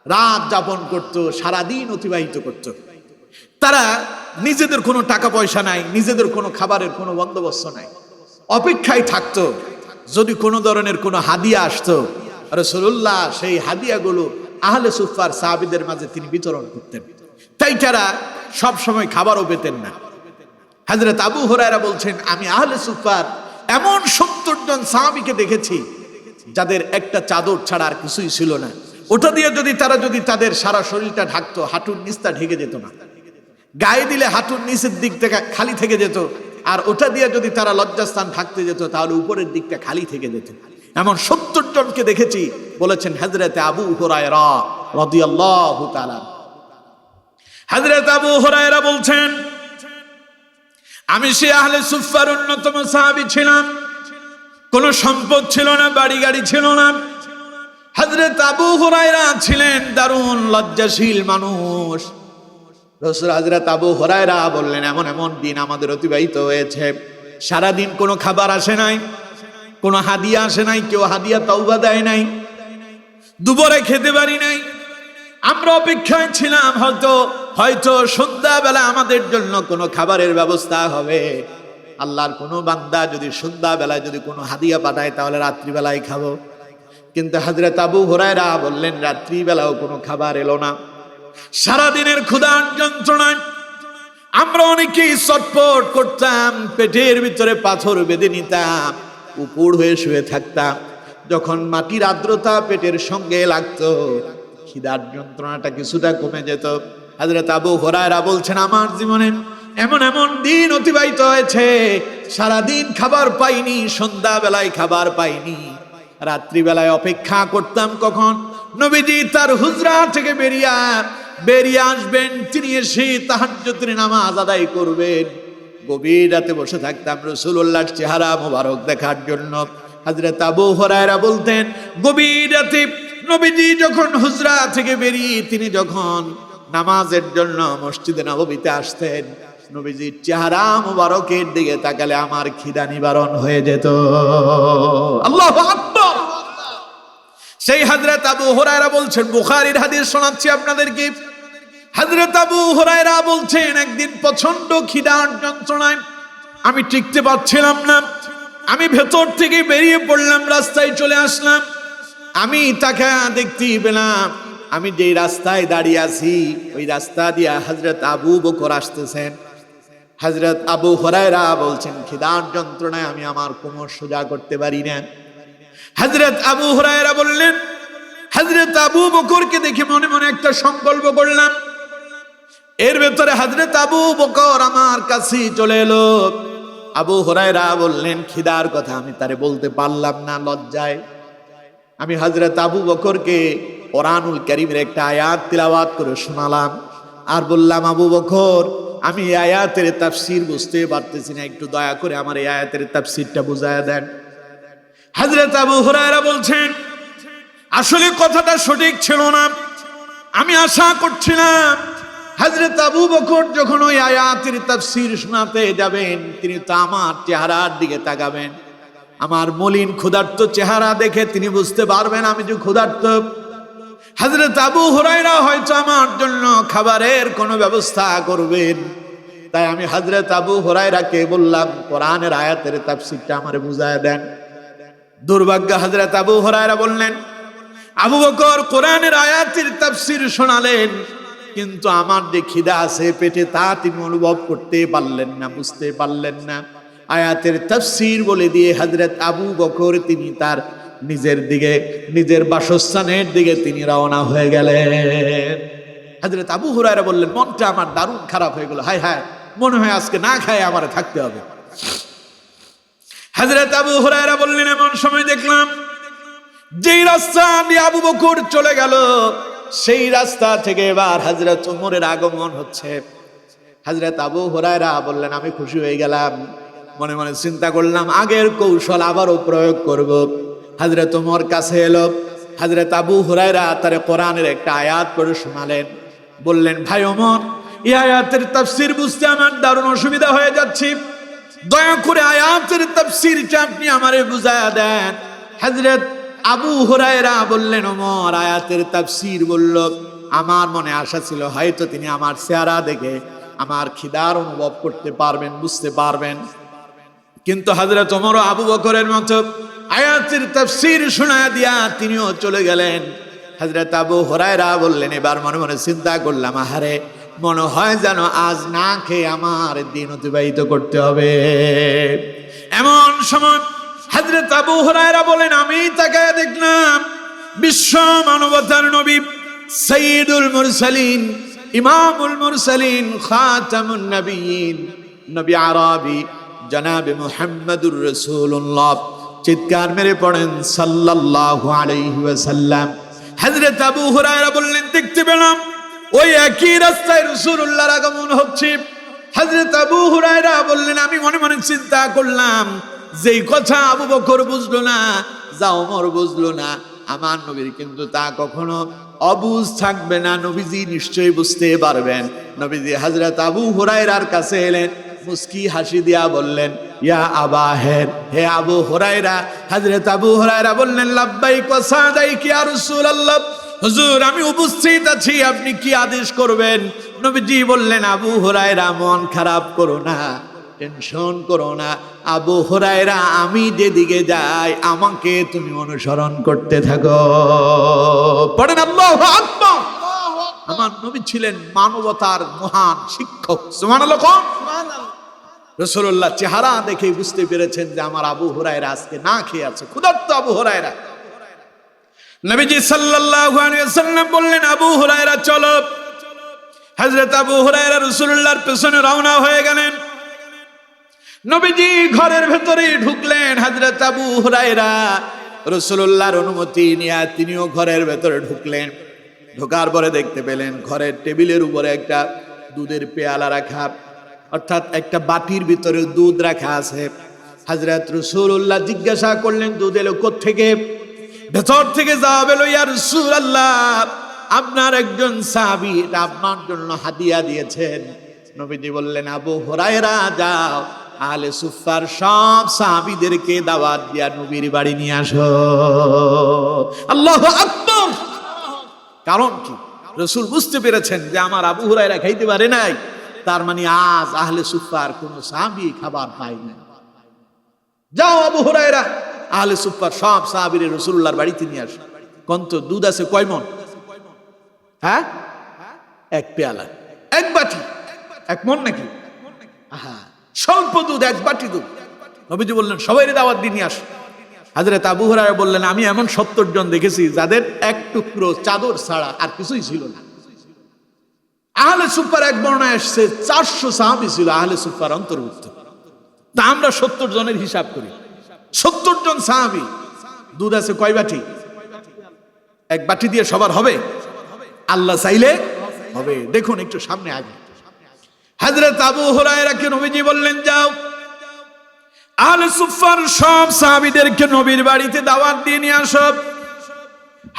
রাত যাপন করত, সারাদিন অতিবাহিত করত। তারা নিজেদের কোনো টাকা পয়সা নাই, নিজেদের কোনো খাবারের কোনো বন্দোবস্ত নাই, অপেক্ষায় থাকতো যদি কোনো ধরনের কোনো হাদিয়া আসতো, রাসূলুল্লাহ সেই হাদিয়াগুলো আহলে সুফফার সাহাবীদের মাঝে তিনি বিতরণ করতেন। তাই তারা সব সময় খাবারও পেতেন না। হযরত আবু হুরায়রা বলছেন, আমি আহলে সুফফার এমন 70 জন সাহাবীকে দেখেছি যাদের একটা চাদর ছাড়া আর কিছুই ছিল না। ওটা দিয়ে যদি তারা তাদের সারা শরীরটা ঢাকতো, হাঁটুর নিচটা ঢেকে যেত না। গায়ে দিলে হাঁটুর নিচের দিক থেকে খালি থেকে যেত, আর ওটা দিয়ে যদি তারা লজ্জাস্থান ঢাকতে যেত তাহলে উপরের দিকটা খালি থেকে যেত। এমন 70 জনকে দেখেছি, বলেছেন হযরত আবু হুরায়রা রাদিয়াল্লাহু তাআলা। হযরত আবু হুরায়রা বলছেন, আমি সেই আহলে সুফফার অন্যতম সাহাবী ছিলাম, কোনো সম্পদ ছিল না, বাড়ি গাড়ি ছিল না। হযরত আবু হুরায়রা ছিলেন দারুণ লজ্জাশীল মানুষ। রাসূল হযরত আবু হুরায়রা বললেন, এমন এমন দিন আমাদের অতিবাহিত হয়েছে, সারাদিন কোনো খাবার আসে নাই, কোনো হাদিয়া আসে নাই, কেউ হাদিয়া তওবা দেয় নাই, দুপুরে খেতে পারি নাই। আমরা অপেক্ষায় ছিলাম হয়তো সন্ধ্যাবেলা আমাদের জন্য কোনো খাবারের ব্যবস্থা হবে। আল্লাহর কোনো বান্দা যদি সন্ধ্যাবেলায় যদি কোনো হাদিয়া পাঠায় তাহলে রাত্রিবেলায় খাবো। কিন্তু হযরত আবু হুরায়রা বললেন, রাত্রিবেলাও কোনো খাবার এলো না। সারাদিনের ক্ষুধার যন্ত্রণায় আমরা অনেকেই চটপট করতাম, পেটের ভিতরে পাথর বেঁধে নিতাম, উপুড় হয়ে শুয়ে থাকতাম। যখন মাটির আর্দ্রতা পেটের সঙ্গে লাগতো, খিদার যন্ত্রণাটা কিছুটা কমে যেত। হযরত আবু হুরায়রা বলছেন, আমার জীবনে এমন এমন দিন অতিবাহিত হয়েছে, সারাদিন খাবার পাইনি, সন্ধ্যা বেলায় খাবার পাইনি, রাত্রি বেলায় অপেক্ষা করতাম কখন নবীজি তার হুজরা থেকে বেরিয়ে আসবেন, তিনি এসে তাহাজ্জুদের নামাজ আদায় করবেন। গভীর রাতে বসে থাকতাম রাসূলুল্লাহর চেহারা মোবারক দেখার জন্য। হযরত আবু হুরায়রা বলতেন, গভীর রাতে নবীজি যখন হুজরা থেকে বেরিয়ে তিনি যখন নামাজের জন্য মসজিদে নববীতে আসতেন, নবীজির চেহারা মোবারকের দিকে তাকালে আমার খিদা নিবারণ হয়ে যেত। আল্লাহু আকবার। সেই হযরত আবু হুরায়রা বলছেন, বুখারীর হাদিস শোনাচ্ছি আপনাদেরকে। হযরত আবু হুরায়রা বলছেন, একদিন প্রচন্ড খিদার যন্ত্রণায় আমি টিকতে পারছিলাম না, আমি ভেতর থেকে বেরিয়ে পড়লাম, রাস্তায় চলে আসলাম। আমি তাকে দেখতেই পেলাম, আমি যেই রাস্তায় দাঁড়িয়ে আছি ওই রাস্তা দিয়ে হযরত আবু বকর আসতেছেন। হযরত আবু হুরায়রা বলছেন, খিদার যন্ত্রণায় আমি আমার কোমর সোজা করতে পারি না। হযরত আবু হুরায়রা বললেন, হযরত আবু বকরকে দেখে মনে মনে একটা সংকল্প করলাম। এর ভেতরে হযরত আবু বকর আমার কাছে চলে এলো। আবু হুরায়রা বললেন, খিদার কথা আমি তারে বলতে পারলাম না লজ্জায়। আমি হযরত আবু বকরকে কোরআনুল কারীমের একটা আয়াত তিলাওয়াত করে শোনালাম, আর বললাম, আবু বকর, আমি এই আয়াতের তাফসীর বুঝতে পারতেছি না, একটু দয়া করে আমার এই আয়াতের তাফসীরটা বুঝায়া দেন। হযরত আবু হুরায়রা বলছেন, আসলে কথাটা সঠিক ছিল না, আমি আশা করছিলাম হযরত আবু বকর যখন ওই আয়াতের তাফসীর শোনাতে যাবেন, তিনি তো আমার চেহারার দিকে তাকাবেন, আমার মলিন ক্ষুধার্ত চেহারা দেখে তিনি বুঝতে পারবেন আমি যে ক্ষুধার্ত। হযরত আবু হুরায়রা হয়তো আমার জন্য খাবারের কোনো ব্যবস্থা করবেন। তাই আমি হযরত আবু হুরায়রাকে বললাম, কোরআনের আয়াতের তাফসীরটা আমারে বুঝায় দেন। দুর্ভাগ্য, হযরত আবু হুরায়রা বললেন, আবু বকর কোরআনের আয়াতের তাফসীর শোনালেন, কিন্তু আমার যে খিদা আছে পেটে তা তিনি অনুভব করতে পারলেন না, বুঝতে পারলেন না। আয়াতের তাফসীর বলে দিয়ে হযরত আবু বকর তিনি তার নিজের বাসস্থানের দিকে তিনি রওনা হয়ে গেলেন। হযরত আবু হুরায়রা বললেন, মনটা আমার দারুণ খারাপ হয়ে গেল, হায় হায়, মনে হয় আজকে না খায় আমার থাকতে হবে। হযরত আবু হুরায়রা বললেন, এমন সময় দেখলাম যেই রাস্তা দিয়ে আবু বকর চলে গেল সেই রাস্তা থেকে এবার হযরত ওমরের আগমন হচ্ছে। হযরত আবু হুরায়রা বললেন, আমি খুশি হয়ে গেলাম, মনে মনে চিন্তা করলাম আগের কৌশল আবারও প্রয়োগ করব। হযরত ওমর কাছে এলো, হযরত আবু হুরায়রা তার কোরআনের একটা আয়াত পড়ে শোনালেন। বললেন, ভাই ওমর, এই আয়াতের তাফসীর বুঝতে আমার দারুণ অসুবিধা হয়ে যাচ্ছে, দয়া করে আয়াতের তাফসীরটা আপনি আমারে বুঝায়া দেন। হযরত আবু হুরায়রা বললেন, ওমর, আয়াতের তাফসীর বলল, আমার মনে আশা ছিল হয়তো তিনি আমার চেহারা দেখে আমার খিদার অনুভব করতে পারবেন, বুঝতে পারবেন। কিন্তু হযরত ওমর আবু বকরের মতো আয়াতের তাফসীর শোনা দিয়া তিনিও চলে গেলেন। হযরত আবু হুরায়রা বললেন, এবার মনে মনে চিন্তা করলাম, আহারে, মনে হয় যেন আজ না খেয়ে আমার দিন অতিবাহিত করতে হবে। এমন সময় হযরত আবু হুরায়রা বলেন, আমি তাকায় দেখলাম বিশ্ব মানবতার নবী, সাইয়্যিদুল মুরসালিন, ইমামুল মুরসালিন, খাতামুন নবিয়্যিন, নবী আরবি জনাবে মুহাম্মদুর রাসূলুল্লাহ, চিৎকার মেরে পড়েন সাল্লাল্লাহু আলাইহি ওয়াসাল্লাম। হযরত আবু হুরায়রা বললেন, দেখতে পেলাম ওই একই রাস্তায় রাসূলুল্লাহর আগমন হচ্ছে। হযরত আবু হুরায়রা বললেন, আমি মনে মনে চিন্তা করলাম, যেই কথা আবু বকর বুঝলো না, যা ওমর বুঝলো না, আমার নবীর কিন্তু তা কখনো অবুঝ থাকবে না, নবীজি নিশ্চয়ই বুঝতে পারবেন। নবীজি হযরত আবু হুরায়রার কাছে এলেন, মুস্কি হাসি দিয়া বললেন, ইয়া আবা হের, হে আবু হুরায়রা। হযরত আবু হুরায়রা বললেন, লাব্বাইক ওয়া সাদাইক ইয়া রাসূলুল্লাহ, হুজুর আমি উপস্থিত আছি, আপনি কি আদেশ করবেন? নবীজি বললেন, আবু হুরায়রা মন খারাপ করো না, টেনশন করো না, আবু হুরায়রা আমি যেদিকে যাই আমাকে তুমি অনুসরণ করতে থাকো। পড়েন আল্লাহু আকবার। আমার নবী ছিলেন মানবতার মহান শিক্ষক। সুবহানাল্লাহ। রাসূলুল্লাহ চেহারা দেখে বুঝতে পেরেছেন যে আমার আবু হুরায়রা আজকে না খেয়ে আছে, ক্ষুধার্ত আবু হুরায়রা। নবীজি সাল্লাল্লাহু আলাইহি ওয়াসাল্লাম বললেন, আবু হুরায়রা চলো। হযরত আবু হুরায়রা রাসূলুল্লাহর পেছনে রওনা হয়ে গেলেন। নবীজি ঘরের ভেতরে ঢুকলেন। হযরত আবু হুরায়রা রাসূলুল্লাহর অনুমতি নিয়ে তিনিও ঘরের ভেতরে ঢুকলেন। ঢোকার পরে দেখতে পেলেন ঘরের টেবিলের উপরে একটা দুধের পেয়ালা রাখা, অর্থাৎ একটা বাটির ভিতরে দুধ রাখা আছে। হযরত রাসূলুল্লাহ জিজ্ঞাসা করলেন, দুধ এলো কোত্থেকে? ভেতর থেকে জবাব এলো, ইয়া রাসূলুল্লাহ, আপনার একজন সাহাবী এটা আপনার জন্য হাদিয়া দিয়েছেন। নবীজি বললেন, আবু হুরায়রা যাও, আহলে সুফফার সব সাহাবীদেরকে দাওয়াত দিয়া নবীর বাড়ি নিয়ে আসো। আল্লাহু আকবার। কারণ কি? রাসূল বুঝতে পেরেছেন যে আমার আবু হুরায়রা খাইতে পারে নাই, তার মানে আজ আহলে সুফফার কোন সাহাবী খাবার পায় না। যাও আবু হুরায়রা, আহলে সুফফার সব সাহাবীরে রাসূলুল্লাহর বাড়িতে নিয়ে আসো। কত দুধ আছে? কয় মণ? হ্যাঁ, এক পেয়ালা, এক বাটি, এক মণ নাকি? আহা, স্বল্প দুধ, এক বাটি দুধ। নবীজি বললেন, সবাইরে দাওয়াত দিয়ে নিয়ে আসো। হযরত আবু হুরায়রা বললেন, আমি এমন 70 জন দেখেছি যাদের এক টুকরো চাদর ছাড়া আর কিছুই ছিল না। আহলে সুফফার এক বর্ণায় আসছে 400 সাহাবী ছিল আহলে সুফফার অন্তর্ভুক্ত। তা আমরা 70 জনের হিসাব করি, 70 জন সাহাবী, দুধ আছে কয় বাটি? এক বাটি দিয়ে সবার হবে? আল্লাহ চাইলে হবে। দেখুন একটু সামনে আগে হযরত আবু হুরায়রাকে নবীজি বললেন, যাও আহলে সুফফার সব সাহাবীদেরকে নবীর বাড়িতে দাওয়াত দিয়ে নিয়ে আসো।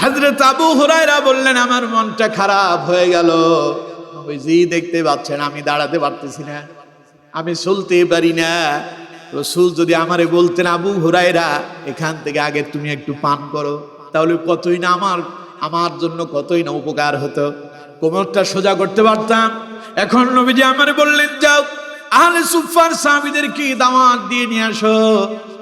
হযরত আবু হুরায়রা বললেন, আমার মনটা খারাপ হয়ে গেল। নবীজি দেখতে পাচ্ছেন আমি দাঁড়াতে পারতেছি না, আমি চলতে পারি না। রাসূল যদি আমারে বলতেন, আবু হুরায়রা এখান থেকে আগে তুমি একটু পান করো, তাহলে কতই না আমার জন্য কতই না উপকার হতো, কোমরটা সোজা করতে পারতাম। এখন নবীজি আমারে বললেন, যাও আহলে সুফফার সাহাবীদেরকে দাওয়াত দিয়ে নিয়ে আসো।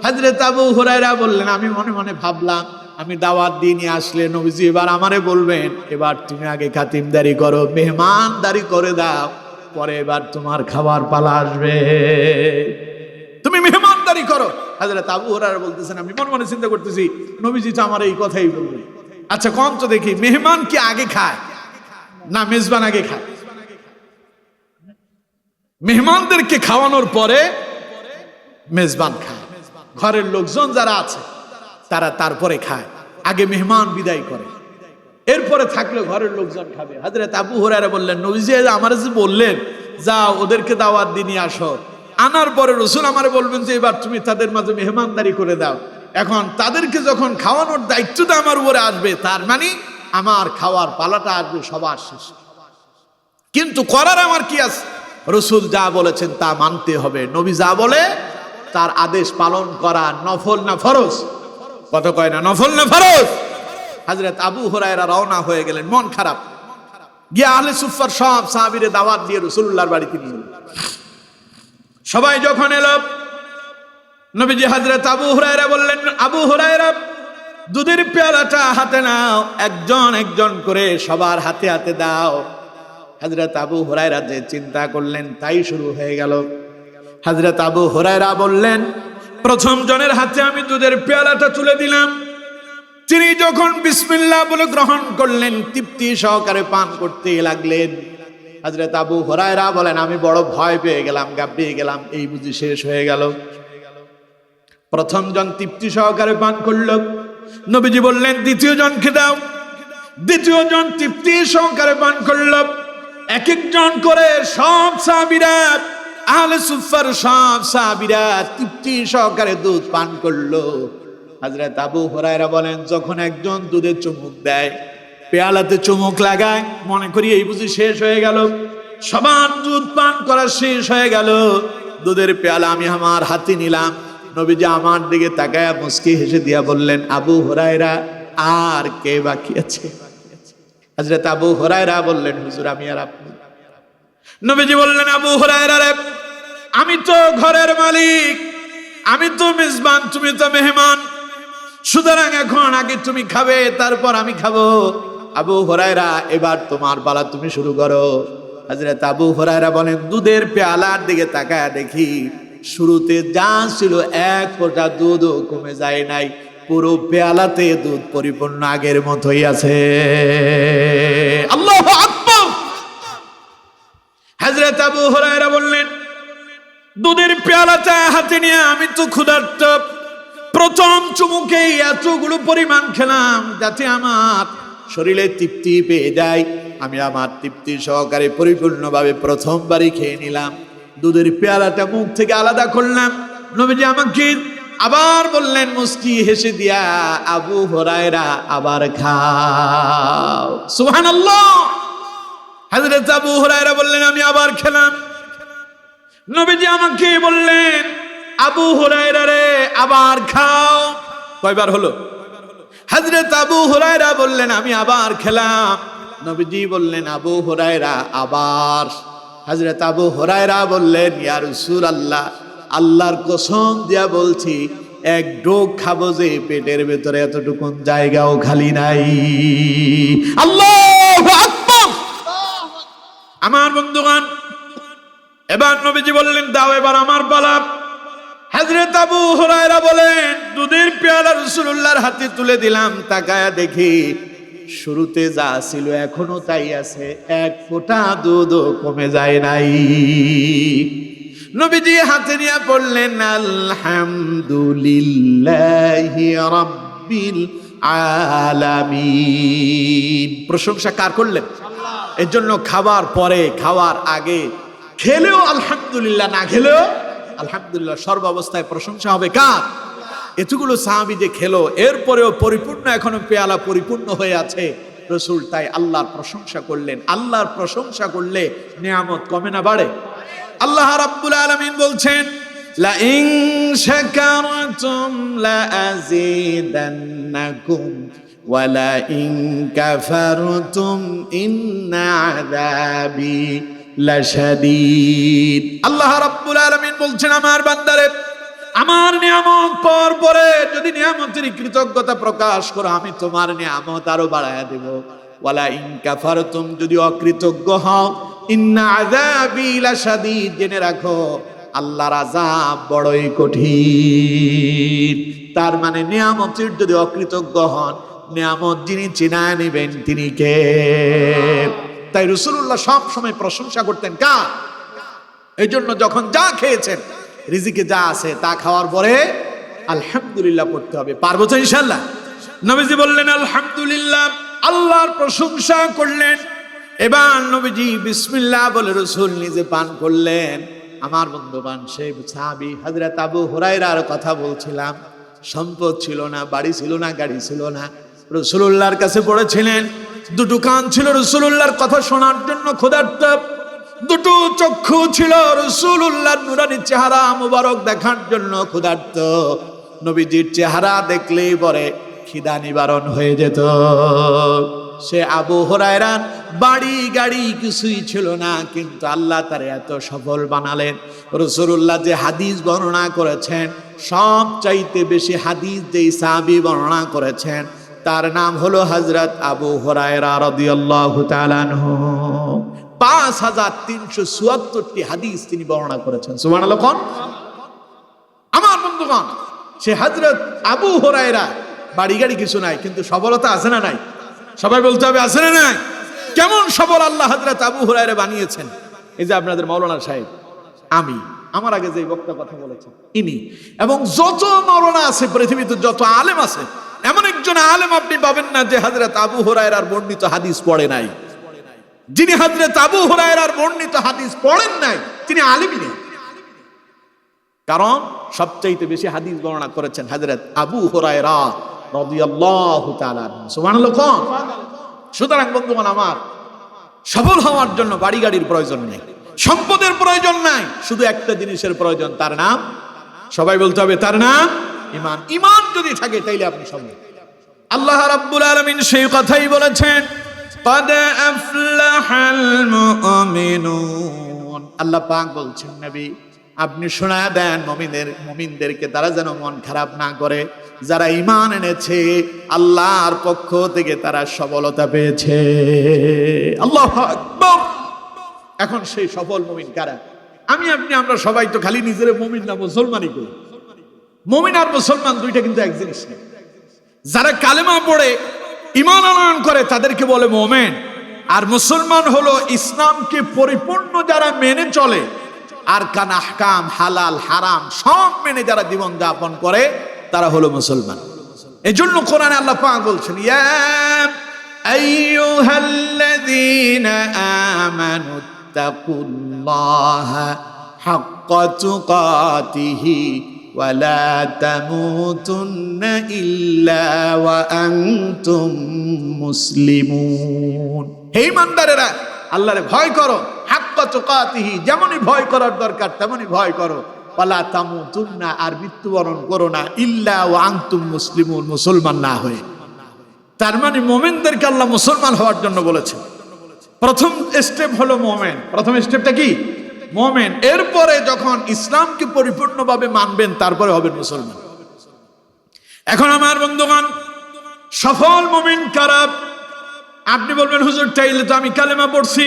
হযরত আবু হুরায়রা বললেন, আমি মনে মনে ভাবলাম আমি দাওয়াত দিয়ে নিয়ে আসলে নবীজি এবার আমারে বলবেন, এবার তুমি আগে খাতিমদারি করো, মেহমানদারি করে দাও, পরে এবার তোমার খাবার পালা আসবে, তুমি মেহমানদারি করো। হযরত আবু হুরায়রা বলতেছেন, আমি মনে মনে চিন্তা করতেছি নবীজি তো আমার এই কথাই বলবেন। আচ্ছা কোন তো দেখি, মেহমান কি আগে খায় না মেজবান আগে খায়? মেহমানদেরকে খাওয়ানোর পরে মেজবান খায়, ঘরের লোকজন যারা আছে তারা তারপরে খায়, আগে মেহমান বিদায় করে, এরপরে থাকলে ঘরের লোকজন খাবে। হযরত আবু হুরায়রা বললেন, নবীজি আমারে যে বললেন যাও ওদেরকে দাওয়াত দিয়ে নিয়ে আসো, আনার পরে রাসূল আমারে বলবেন যে এবার তুমি তাদের মাঝে মেহমানদারি করে দাও। এখন তাদেরকে যখন খাওয়ানোর দায়িত্বটা আমার উপরে আসবে, তার মানে আমার খাওয়ার পালাটা আসবে সবার শেষে। কিন্তু করার আমার কি আছে? রাসূল যা বলেছেন তা মানতে হবে। নবী যা বলে তার আদেশ পালন করা নফল না ফরজ? কত কয় না নফল না ফরজ? হযরত আবু হুরায়রা রওনা হয়ে গেলেন মন খারাপ, গিয়ে আহলে সুফফার সব সাহাবীরে দাওয়াত দিয়ে রাসূলুল্লাহর বাড়িতে নিয়ে এলেন। সবাই যখন এলো, নবীজি হযরত আবু হুরায়রা বললেন, আবু হুরায়রা দুধের পেয়ালাটা হাতে নাও, একজন একজন করে সবার হাতে হাতে দাও। হযরত আবু হুরায়রা যে চিন্তা করলেন তাই শুরু হয়ে গেল। হযরত আবু হুরায়রা বললেন, প্রথম জনের হাতে আমি দুধের পেয়ালাটা তুলে দিলাম। তিনি যখন বিসমিল্লাহ বলে গ্রহণ করলেন, তৃপ্তি সহকারে পান করতে লাগলেন। হযরত আবু হুরায়রা বলেন, আমি বড় ভয় পেয়ে গেলাম, ঘাবড়িয়ে গেলাম, এই বুঝি শেষ হয়ে গেল। প্রথম জন তৃপ্তি সহকারে পান করল। নবীজি বললেন, দ্বিতীয় জনকে দাও। দ্বিতীয় জন তৃপ্তি সহকারে পান করল। এক একজন করে সব সাহাবীরা, আহলে সুফফার সব সাহাবীরা তৃপ্তি সহকারে দুধ পান করলো। হযরত আবু হুরায়রা বলেন, যখন একজন দুধে চুমুক দেয়, পেয়ালাতে চুমুক লাগায়, মনে করি এই বুঝি শেষ হয়ে গেল, সবার দুধ পান করা শেষ হয়ে গেল। দুধের পেয়ালা আমি আমার হাতে নিলাম। নবীজি আমার দিকে তাকায়া মুস্কি হেসে দিয়া বললেন, আবু হুরায়রা আর কে বাকি আছে? হযরত আবু হুরায়রা বললেন, হুজুর আমি আর আপনি। নবীজি বললেন, আবু হুরায়রা রে, আমি তো ঘরের মালিক, আমি তো মেজবান, তুমি তো মেহমান, সুতরাং এখন আগে তুমি খাবে, তারপর আমি খাবো। আবু হুরায়রা এবার তোমার পালা, তুমি শুরু করো। হযরত আবু হুরায়রা বলেন, দুধের পেয়ালার দিকে তাকায় দেখি শুরুতে যা ছিল এক ফোঁটা দুধও কমে যায় নাই, পুরো পেয়ালাতে দুধ পরিপূর্ণ আগের মতোই আছে। আল্লাহু আকবার। হযরত আবু হুরায়রা বললেন, দুধের পেয়ালাটা হাতে নিয়ে আমি তো ক্ষুধার্ত, প্রথম চুমুকেই এতগুলো পরিমাণ খেলাম যাতে আমার শরীরে তৃপ্তি পেয়ে যায়। আমি আমার তৃপ্তি সহকারে পরিপূর্ণভাবে প্রথমবারই খেয়ে নিলাম। দুধের পেয়ালাটা মুখ থেকে আলাদা করলাম। নবীজি আমাকে আবার বললেন মুস্কি হেসে দিয়া, আবু হুরায়রা আবার খাও। সুবহানাল্লাহ। হযরত আবু হুরায়রা বললেন, আমি আবার খেলাম। নবীজি আমাকে বললেন, আবু হুরায়রা রে আবার খাও। কয়বার হলো? হযরত আবু হুরায়রা বললেন, আমি আবার খেলাম। নবীজি বললেন, আবু হুরায়রা আবার। হযরত আবু হুরায়রা বললেন, ইয়া রাসূলুল্লাহ, আল্লাহর কসম দিয়া বলছি, এক ডোক খাবো যে পেটের ভেতরে এতটুকুন জায়গাও খালি নাই। আল্লাহু আকবার। আমার বন্ধুগণ, এবার নবীজি বললেন, দাও এবার আমার পালা। হযরত আবু হুরায়রা বলেন, দুধের পেয়ালা রাসূলুল্লাহর হাতে তুলে দিলাম, তাকায়া দেখি শুরুতে যা ছিল এখনো তাই আছে, এক ফোঁটা দুধও কমে যায় নাই। নবীজি হাতে নিয়ে পড়লেন, আলহামদুলিল্লাহি রাব্বিল আলামিন। প্রশংসা কার করলেন? এর জন্য খাবার পরে, খাওয়ার আগে খেলেও আলহামদুলিল্লাহ, না খেলেও আলহামদুলিল্লাহ। সর্বাবস্থায় প্রশংসা হবে কার? এতগুলো সাহাবী যে খেলো, এরপরেও পরিপূর্ণ এখনো পেয়ালা পরিপূর্ণ হয়ে আছে। রাসূল তাই আল্লাহর প্রশংসা করলেন। আল্লাহর প্রশংসা করলে নিয়ামত কমে না বাড়ে? আল্লাহ রাব্বুল আলামিন বলছেন, লা ইন শাকারতুম লা আযীদান্নাকুম ওয়া লা ইন কাফারতুম ইন্না আযাবি লাশাদীদ। আল্লাহ রাব্বুল আলামিন বলছেন, আমার বান্দারে, আমার নিয়ামত পাওয়ার পরে যদি নিয়ামতের কৃতজ্ঞতা প্রকাশ করো, আমি তোমার নিয়ামত আরো বাড়ায়া দেব। ওয়ালা ইন কাফারতুম, যদি অকৃতজ্ঞ হও, ইন্না আযাবি লাশাদীদ, জেনে রাখো আল্লাহর আযাব বড়ই কঠিন। তার মানে নিয়ামতের যদি অকৃতজ্ঞ হন, নিয়ামত যিনি চিনায় নেবেন তিনি কে? তাই রাসূলুল্লাহ সব সময় প্রশংসা করতেন কার? এই জন্য যখন যা খেয়েছেন, রিজিকে যা আছে তা খাওয়ার পরে আলহামদুলিল্লাহ পড়তে হবে। পারবো তো ইনশাআল্লাহ? নবীজি বললেন আলহামদুলিল্লাহ, আল্লাহর প্রশংসা করলেন। এবার নবীজি বিসমিল্লাহ বলে রাসূল নিজে পান করলেন। আমার বন্ধুবান, সেই সাহাবী হযরত আবু হুরায়রার কথা বলছিলাম। সম্পদ ছিল না, বাড়ি ছিল না, গাড়ি ছিল না, রাসূলুল্লাহর কাছে পড়েছিলেন। দুটো কান ছিল রাসূলুল্লাহর কথা শোনার জন্য ক্ষুধার্ত, দুটো চক্ষু ছিল রাসূলুল্লাহর নুরানি চেহারা মুবারক দেখার জন্য ক্ষুধার্ত। নবীজির চেহারা দেখলেই পরে খিদা নিবারণ হয়ে যেত। সে আবু হুরায়রা বাড়ি গাড়ি কিছুই ছিল না, কিন্তু আল্লাহ তার এত সফল বানালেন। রাসূলুল্লাহ যে হাদিস বর্ণনা করেছেন, সব চাইতে বেশি হাদিস যেই সাহাবী বর্ণনা করেছেন, তার নাম হলো হযরত আবু হুরায়রা রাদিয়াল্লাহু তাআলা আনহু। 5374টি হাদিস তিনি বর্ণনা করেছেন। সুবহানাল্লাহ। আমার বন্ধুগণ, সে হযরত আবু হুরায়রা বাড়ি গাড়ি কিছু নাই, কিন্তু সফলতা আছে না নাই? সবাই বলতে হবে আছে না নাই? কেমন সফল আল্লাহ হযরত আবু হুরায়রা বানিয়েছেন। এই যে আপনাদের মাওলানা সাহেব, আমি আমার আগে যে বক্তা কথা বলেছেন ইনি, এবং যত মাওলানা আছে পৃথিবীতে, যত আলেম আছে, এমন একজন আলেম আপনি পাবেন না যে হযরত আবু হুরায়রার বর্ণিত হাদিস পড়ে নাই। যিনি হযরত আবু হুরায়রার বর্ণিত হাদিস পড়েন নাই, তিনি আলেমই না। কারণ সবচাইতে বেশি হাদিস বর্ণনা করেছেন হযরত আবু হুরায়রা রাদিয়াল্লাহু তাআলা। সুবহানাল্লাহ। সুতরাং বন্ধুগণ আমার, সফল হওয়ার জন্য বাড়ি গাড়ির প্রয়োজন নেই, সম্পদের প্রয়োজন নাই, শুধু একটা জিনিসের প্রয়োজন, তার নাম, সবাই বলতে হবে, তার নাম ঈমান। ঈমান যদি থাকে তাইলে আপনি সফল। আল্লাহ রাব্বুল আলামিন সেই কথাই বলেছেন, قد أفلح المؤمنون। আল্লাহ পাক বলছেন, নবী আপনি শোনায়া দেন মুমিনদেরকে, তারা যেন মন খারাপ না করে। যারা ঈমান এনেছে আল্লাহর পক্ষ থেকে তারা সফলতা পেয়েছে। আল্লাহু আকবার। এখন সেই সফল মুমিন কারা? আমরা সবাই তো খালি নিজের মুমিন না মুসলমানই করি। মুমিন আর মুসলমান দুইটা কিন্তু এক জিনিস না। যারা কালেমা পড়ে ঈমান আনয়ন করে তাদেরকে বলে মুমিন, আর মুসলমান হলো ইসলামকে পরিপূর্ণ যারা মেনে চলে, আর কান আহকাম হালাল হারাম সব মেনে যারা জীবন যাপন করে তারা হলো মুসলমান। এজন্য কোরআনে আল্লাহ পাক বলছেন, ইয়া আইয়ুহাল্লাযীনা আমানু তাকুল্লাহা হাক্কা তুকাতিহি ওয়া লা তামুতুন্না ইল্লা ওয়া আনতুম মুসলিমুন। হে ঈমানদারেরা, আল্লাহরে ভয় করো, হাক্কা তুকাতিহি, যেমনই ভয় করার দরকার তেমনই ভয় করো, ওয়ালা তামুতুন্না, আর মৃত্যুবরণ করো না, ইল্লা ওয়া আনতুম মুসলিমুন, মুসলমান না হয়ে। তার মানে মুমিনদেরকে আল্লাহ মুসলমান হওয়ার জন্য বলেছেন। প্রথম স্টেপ হলো মুমিন। প্রথম স্টেপটা কি? মুমিন। এরপরে যখন ইসলামকে পরিপূর্ণভাবে মানবেন তারপরে হবেন মুসলমান। এখন আমার বন্ধুগণ, সফল মুমিন কারা? আপনি বলবেন, হুজুর চাইলে তো আমি কালেমা পড়ছি,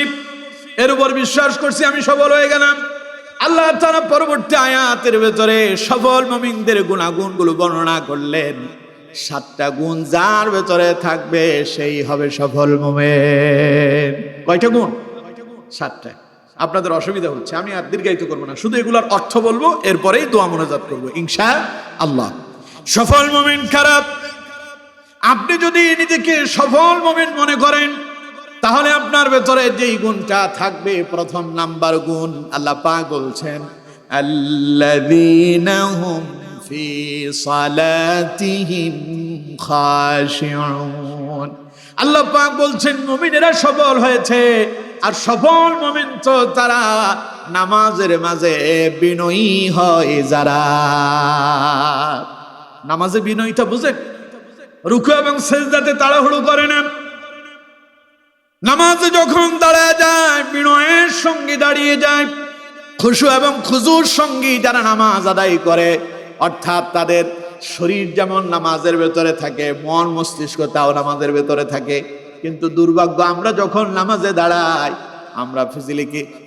এর উপর বিশ্বাস করছি, আমি সফল হয়ে গেলাম। আল্লাহ তাআলা পরবর্তী আয়াতের ভেতরে সফল মুমিনদের গুণাগুণগুলো বর্ণনা করলেন। 7টা গুণ যার ভেতরে থাকবে সেই হবে সফল মুমিন। কয়টা গুণ? 7টা। আপনাদের অসুবিধা হচ্ছে, আমি আর দীর্ঘায়িত করবো না, শুধু এগুলোর অর্থ বলবো, এরপরেই দোয়া মোনাজাত করবো ইনশাআল্লাহ। সফল মুমিন কারা? আপনি যদি নিজেকে সফল মুমিন মনে করেন তাহলে আপনার ভেতরে যেই গুণটা থাকবে, প্রথম নাম্বার গুণ, আল্লাহ পাক বলছেন, আল্লাযীনা হুম ফি সালাতিহিম খাশিউন। আল্লাহ পাক বলছেন মুমিনেরা সফল হয়েছে, আর সফল মুমিন তো তারা নামাজের মাঝে বিনয়ী হয়। যারা নামাজে বিনয়ীটা বুঝেন, রুকু এবং সিজদাতে তাড়াহুড়ো করে না, নামাজে যখন দাঁড়ায় যায় বিনয়ের সঙ্গে দাঁড়িয়ে যায়, খুশু এবং খুজুর সঙ্গে যারা নামাজ আদায় করে, অর্থাৎ তাদের শরীর যেমন নামাজের ভেতরে থাকে, মন মস্তিষ্ক তাও নামাজের ভেতরে থাকে। কিন্তু দুর্ভাগ্য, আমরা যখন নামাজে দাঁড়াই, আমরা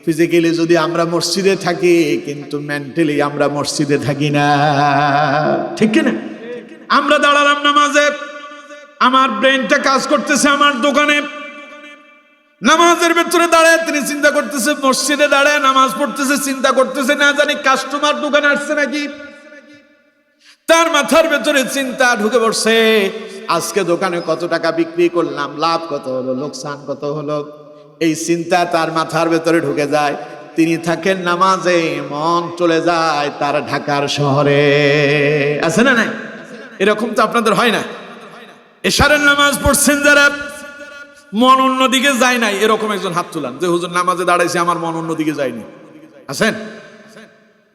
ফিজিক্যালি যদি আমরা মসজিদে থাকি, কিন্তু মেন্টালি আমরা মসজিদে থাকি না, ঠিক কিনা? আমরা দাঁড়ালাম নামাজে, আমার ব্রেনটা কাজ করতেছে আমার দোকানে, নামাজের ভেতরে দাঁড়ায় তিনি চিন্তা করতেছে, মসজিদে দাঁড়ায় নামাজ পড়তেছে, চিন্তা করতেছে না জানি কাস্টমার দোকানে আসছে নাকি। তার মাথার ভেতরে চিন্তা ঢুকে পড়ছে, আজকে দোকানে কত টাকা বিক্রি করলাম, লাভ কত হলো, লোকসান কত হলো। এই চিন্তা তার মাথার ভেতরে ঢুকে যায়। তিনি থাকেন নামাজে, মন চলে যায় তার ঢাকার শহরে। আছে না নাই? এরকম তো আপনাদের হয় না? এশারের নামাজ পড়ছেন যারা, মন অন্যদিকে যায় নাই, এরকম একজন হাত তুলান যে হুজুর নামাজে দাঁড়াইছে, আমার মন অন্যদিকে যায়নি। আছেন?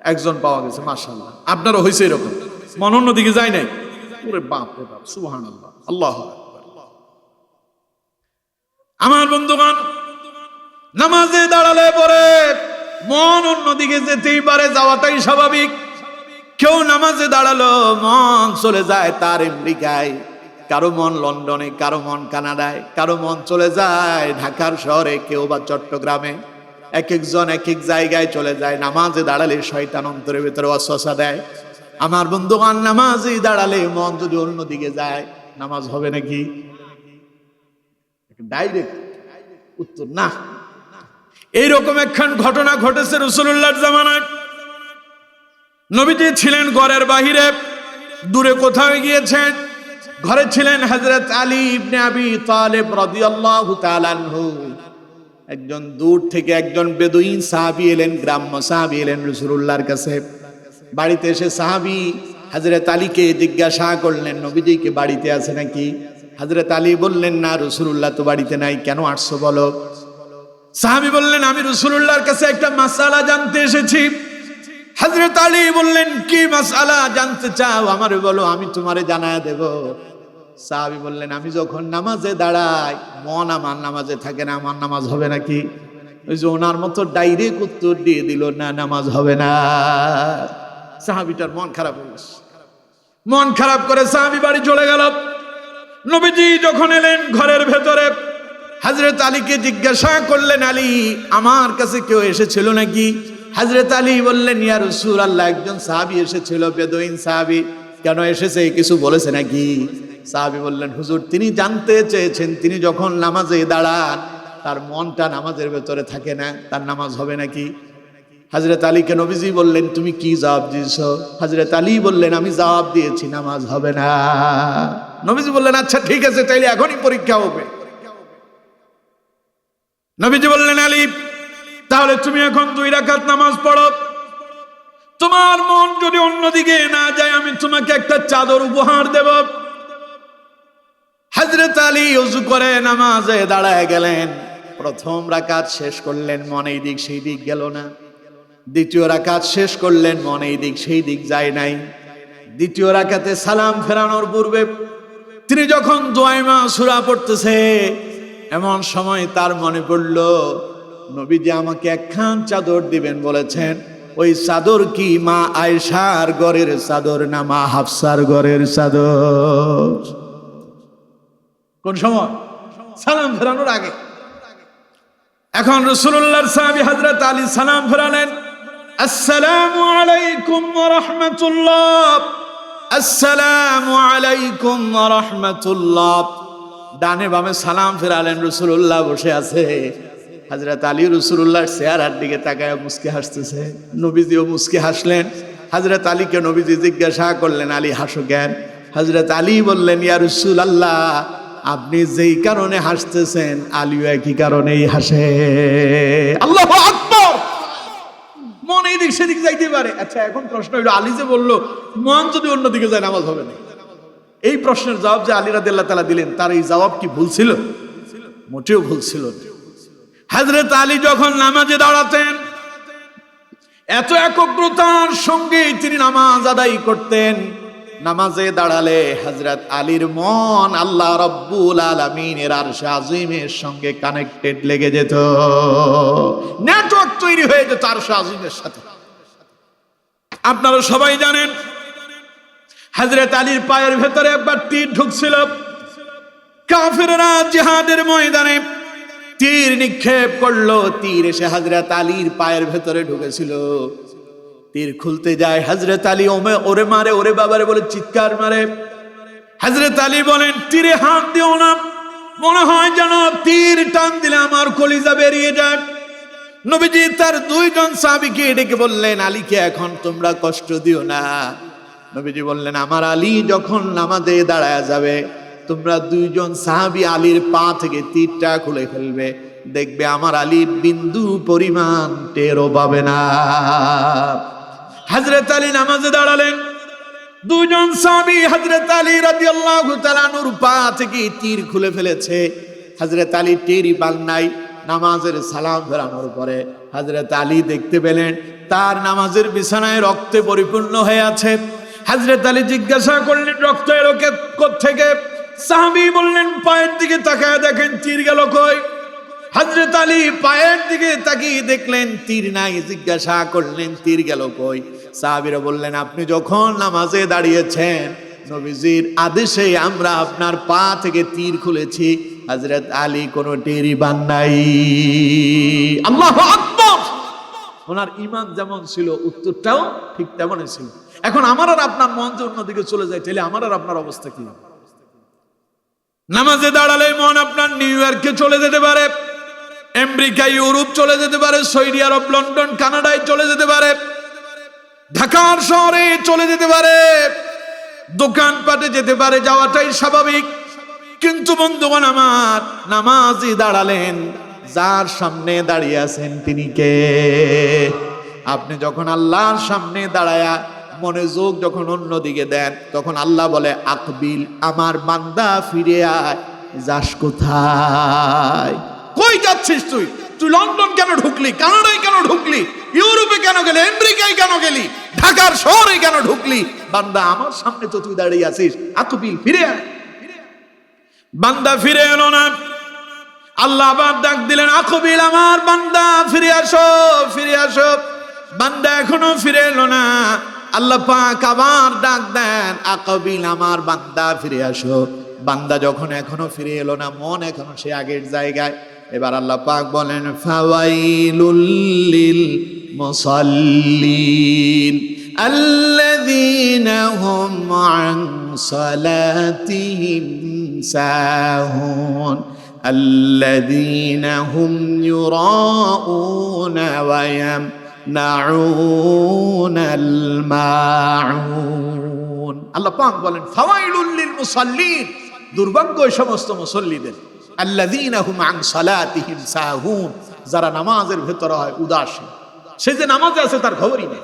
একজন পাওয়া গেছে, মাশাআল্লাহ। আপনারও হয়েছে এরকম, মন অন্যদিকে যায় নাই? ওরে বাপ রে বাপ, সুবহানাল্লাহ, আল্লাহু আকবার। আমার বন্ধুগণ, নামাজে দাঁড়ালে পরে মন অন্যদিকে যেতেই পারে, যাওয়াটাই স্বাভাবিক। কেউ নামাজে দাঁড়ালো মন চলে যায় তার আমেরিকায়, কারো মন লন্ডনে, কারো মন কানাডায়, কারো মন চলে যায় ঢাকার শহরে, কেউ বা চট্টগ্রামে। এক একজন এক এক জায়গায় চলে যায়। নামাজে দাঁড়ালে শয়তান অন্তরের ভিতরে ওয়াসওয়াসা দেয়। আমার বন্ধুগণ, নামাজে দাঁড়ালে মন যদি অন্যদিকে যায়, নামাজ হবে নাকি? ডাইরেক্ট উত্তর না। এইরকম একখান ঘটনা ঘটেছে রাসূলুল্লাহর জামানায়। নবীজি ছিলেন ঘরের বাহিরে, দূরে কোথাও গিয়েছেন। ঘরে ছিলেন হযরত আলী ইবনে আবি তালেব রাদিয়াল্লাহু তাআলা আনহু। একজন দূর থেকে একজন বেদুইন সাহাবী এলেন, গ্রাম্য সাহাবী এলেন রাসূলুল্লাহর কাছে। বাড়িতে এসে সাহাবী হযরত আলীকে জিজ্ঞাসা করলেন, নবীজি কি বাড়িতে আছে নাকি? হযরত আলী বললেন, না, রাসূলুল্লাহ তো বাড়িতে নাই, কেন আসছো বলো? সাহাবী বললেন, আমি রাসূলুল্লাহর কাছে একটা মাসআলা জানতে এসেছি। হযরত আলী বললেন, কি মাসআলা জানতে চাও? আমারে বলো, আমি তোমারে জানায় দেব। সাহাবী বললেন, আমি যখন নামাজে দাঁড়াই মন আমার নামাজে থাকে না, আমার নামাজ হবে নাকি? ওই যে ওনার মতো ডাইরেক্ট উত্তর দিয়ে দিল, না নামাজ হবে না। সাহাবীটার মন খারাপ হয়ে গেছে, মন খারাপ করে সাহাবী বাড়ি চলে গেল। নবীজি যখন এলেন ঘরের ভেতরে, হযরত আলীকে জিজ্ঞাসা করলেন, আলী আমার কাছে কেউ এসেছিল নাকি? হযরত আলী বললেন, ইয়া রাসূলুল্লাহ, একজন সাহাবী এসেছিল, বেদুইন সাহাবী। কেন এসেছে, কিছু বলেছে নাকি? সাহাবী বললেন, হুজুর তিনি জানতে চেয়েছেন, তিনি যখন নামাজে দাঁড়ান তার মনটা নামাজের ভেতরে থাকে না, তার নামাজ হবে নাকি? হযরত আলীকে নবীজি বললেন, তুমি কি জবাব দিয়েছো? হযরত আলী বললেন, আমি জবাব দিয়েছি নামাজ হবে না। নবীজি বললেন, আচ্ছা ঠিক আছে, তাইলে এখনই পরীক্ষা হবে। নবীজি বললেন, আলী তাহলে তুমি এখন 2 রাকাত নামাজ পড়ো, তোমার মন যদি অন্যদিকে না যায় আমি তোমাকে একটা চাদর উপহার দেব। হযরত আলী ওযু করে নামাজে দাঁড়ায় গেলেন। প্রথম রাকাত শেষ করলেন, মন এই দিক সেই দিক গেল না। দ্বিতীয় রাকাত শেষ করলেন, মন এই দিক সেই দিক যায় নাই। দ্বিতীয় রাকাতে সালাম ফেরানোর পূর্বে তিনি যখন দোয়াইমা সূরা পড়তেছে, এমন সময় তার মনে পড়ল নবীজি আমাকে একখান চাদর দিবেন বলেছেন। ওই চাদর কি মা আয়েশার ঘরের চাদর না মা হাফসার ঘরের চাদর? কোন সময়? সালাম ফেরানোর আগে। এখন রাসূলুল্লাহর সাহাবী হযরত আলী সালাম ফেরালেন, আসসালামু আলাইকুম ওয়া রাহমাতুল্লাহ, আসসালামু আলাইকুম ওয়া রাহমাতুল্লাহ। ডানে বামে সালাম ফেরালেন। রাসূলুল্লাহ বসে আছে। হযরত আলী রাসূলুল্লাহর চেহারার দিকে তাকায় মুস্কি হাসতেছে। নবীজিও মুস্কি হাসলেন। হযরত আলীকে নবীজি জিজ্ঞাসা করলেন, আলী হাসো কেন? হযরত আলী বললেন, ইয়া রাসূলুল্লাহ, আপনি যেই কারণে হাসতেছেন আলীও একই কারণেই হাসে। আল্লাহু আকবার। মন এই দিক সেদিক যাইতে পারে। আচ্ছা এখন প্রশ্ন হলো, আলী যে বললো মন যদি অন্যদিকে যায় নামাজ হবে না, এই প্রশ্নের জবাব যে আলী রাদিয়াল্লাহু তাআলা দিলেন, তার এই জবাব কি ভুল ছিল? মোটেও ভুল ছিল না। হযরত আলী যখন নামাজে দাঁড়াতেন এত একগ্রতার সঙ্গে তিনি নামাজ আদায় করতেন। নামাজে দাঁড়ালে হযরত আলীর মন আল্লাহ রাব্বুল আলামিনের আরশে আজিমের সঙ্গে কানেক্টেড লেগে যেত, নেটওয়ার্ক তৈরি হয়ে যেত আরশে আজিমের সাথে। আপনারা সবাই জানেন হযরত আলীর পায়ের ভেতরে একবার তীর ঢুকছিল। কাফেররা জিহাদের ময়দানে তীর নিক্ষেপ করলো, তীর এসে হযরত আলীর পায়ের ভেতরে ঢুকেছিল। তীর খুলতে যায়, হযরত আলী ওরে মারে, ওরে বাবারে বলে চিৎকার মারে। হযরত আলী বলেন, তীরে হাত দিও না, মনে হয় যেন তীর টান দিলে আমার কলিজা বেরিয়ে যায়। নবীজি তার 2 জন সাহাবীকে ডেকে বললেন, আলীকে এখন তোমরা কষ্ট দিও না। নবীজি বললেন, আমার আলী যখন নামাজে দাঁড়ায় যাবে তোমরা 2 জন সাহাবী আলীর পা থেকে তীরটা খুলে ফেলবে, দেখবে আমার আলী বিন্দু পরিমাণ টেরও পাবে না। হযরত আলী নামাজে দাঁড়ালেন। 2 জন সাহাবী হযরত আলী রাদিয়াল্লাহু তাআলা আনহুর পা থেকে তীর খুলে ফেলেছে। হযরত আলী টেরই পান নাই। নামাজের সালাম ফেরানোর পরে হযরত আলী দেখতে পেলেন তার নামাজের বিছানায় রক্তে পরিপূর্ণ হয়ে আছে। হযরত আলী জিজ্ঞাসা করলেন, রক্ত এলো কোত্থেকে? সাহাবী বললেন, পায়ের দিকে তাকায় দেখেন তীর গেল কই? হযরত আলী পায়ের দিকে তাকিয়ে দেখলেন তীর নাই। জিজ্ঞাসা করলেন, তীর গেল কই? সাহাবীরা বললেন, আপনি যখন নামাজে দাঁড়িয়েছেন নবীজির আদেশে আমরা আপনার পা থেকে তীর খুলেছি। হযরত আলী কোনো টেরই পান নাই। আল্লাহু আকবার। ওনার ঈমান যেমন ছিল উত্তরটাও ঠিক তেমনই ছিল। এখন আমার আর আপনার মন যে অন্যদিকে চলে যায়, তাহলে আমার আর আপনার অবস্থা কি? নামাজে দাঁড়ালে মন আপনার নিউ ইয়র্কে চলে যেতে পারে, আমেরিকা, ইউরোপ চলে যেতে পারে, সৌদি আরব, লন্ডন, কানাডায় চলে যেতে পারে, ঢাকার শহরে চলে যেতে পারে, দোকানপাটে যেতে পারে, যাওয়াটাই স্বাভাবিক। কিন্তু বন্ধুগণ আমার, নামাজে দাঁড়ালেন, যার সামনে দাঁড়িয়ে আছেন তিনি কে? আপনি যখন আল্লাহর সামনে দাঁড়ায়া মনোযোগ যখন অন্যদিকে দেন, তখন আল্লাহ বলে, আকবিল, আমার বান্দা ফিরে আয়। যাস কোথায়? কই যাচ্ছিস তুই? তুই লন্ডন কেন ঢুকলি? কানাডায় কেন ঢুকলি? ইউরোপে কেন গেলি? আমেরিকায় কেন গেলি? ঢাকার শহরে কেন ঢুকলি? বান্দা আমার সামনে তো তুই দাঁড়িয়ে আছিস, আকবিল, ফিরে আয়। বান্দা ফিরে এলো না। আল্লাহ আবার ডাক দিলেন, আকবিল, আমার বান্দা ফিরে আসো, ফিরে আসো। বান্দা এখনো ফিরে এলো না। আল্লাহ পাক আবার ডাক দেন, আকবিল, আমার বান্দা ফিরে আসো। বান্দা যখন এখনো ফিরে এলো না, মন এখনো সে আগের জায়গায়। এবার আল্লাহ পাক বলেন, ফাওয়াইলুল লিল মুসাল্লিন আল্লাযীনা হুম আন সালাতিহিম সাহুন আল্লাযীনা হুম ইউরাউনা ওয়া ইয়ামনাউনাল মাউন। আল্লাহ পাক বলেন, ফাওয়াইলুল লিল মুসাল্লিন, দুর্ভাগ্য ওই সমস্ত মুসল্লিদের, আল্লাযীনা হুম আন সালাতিহিম সাহুন, যারা নামাজের ভেতরে হয় উদাসীন। সে যে নামাজে আছে তার খবরই নেই,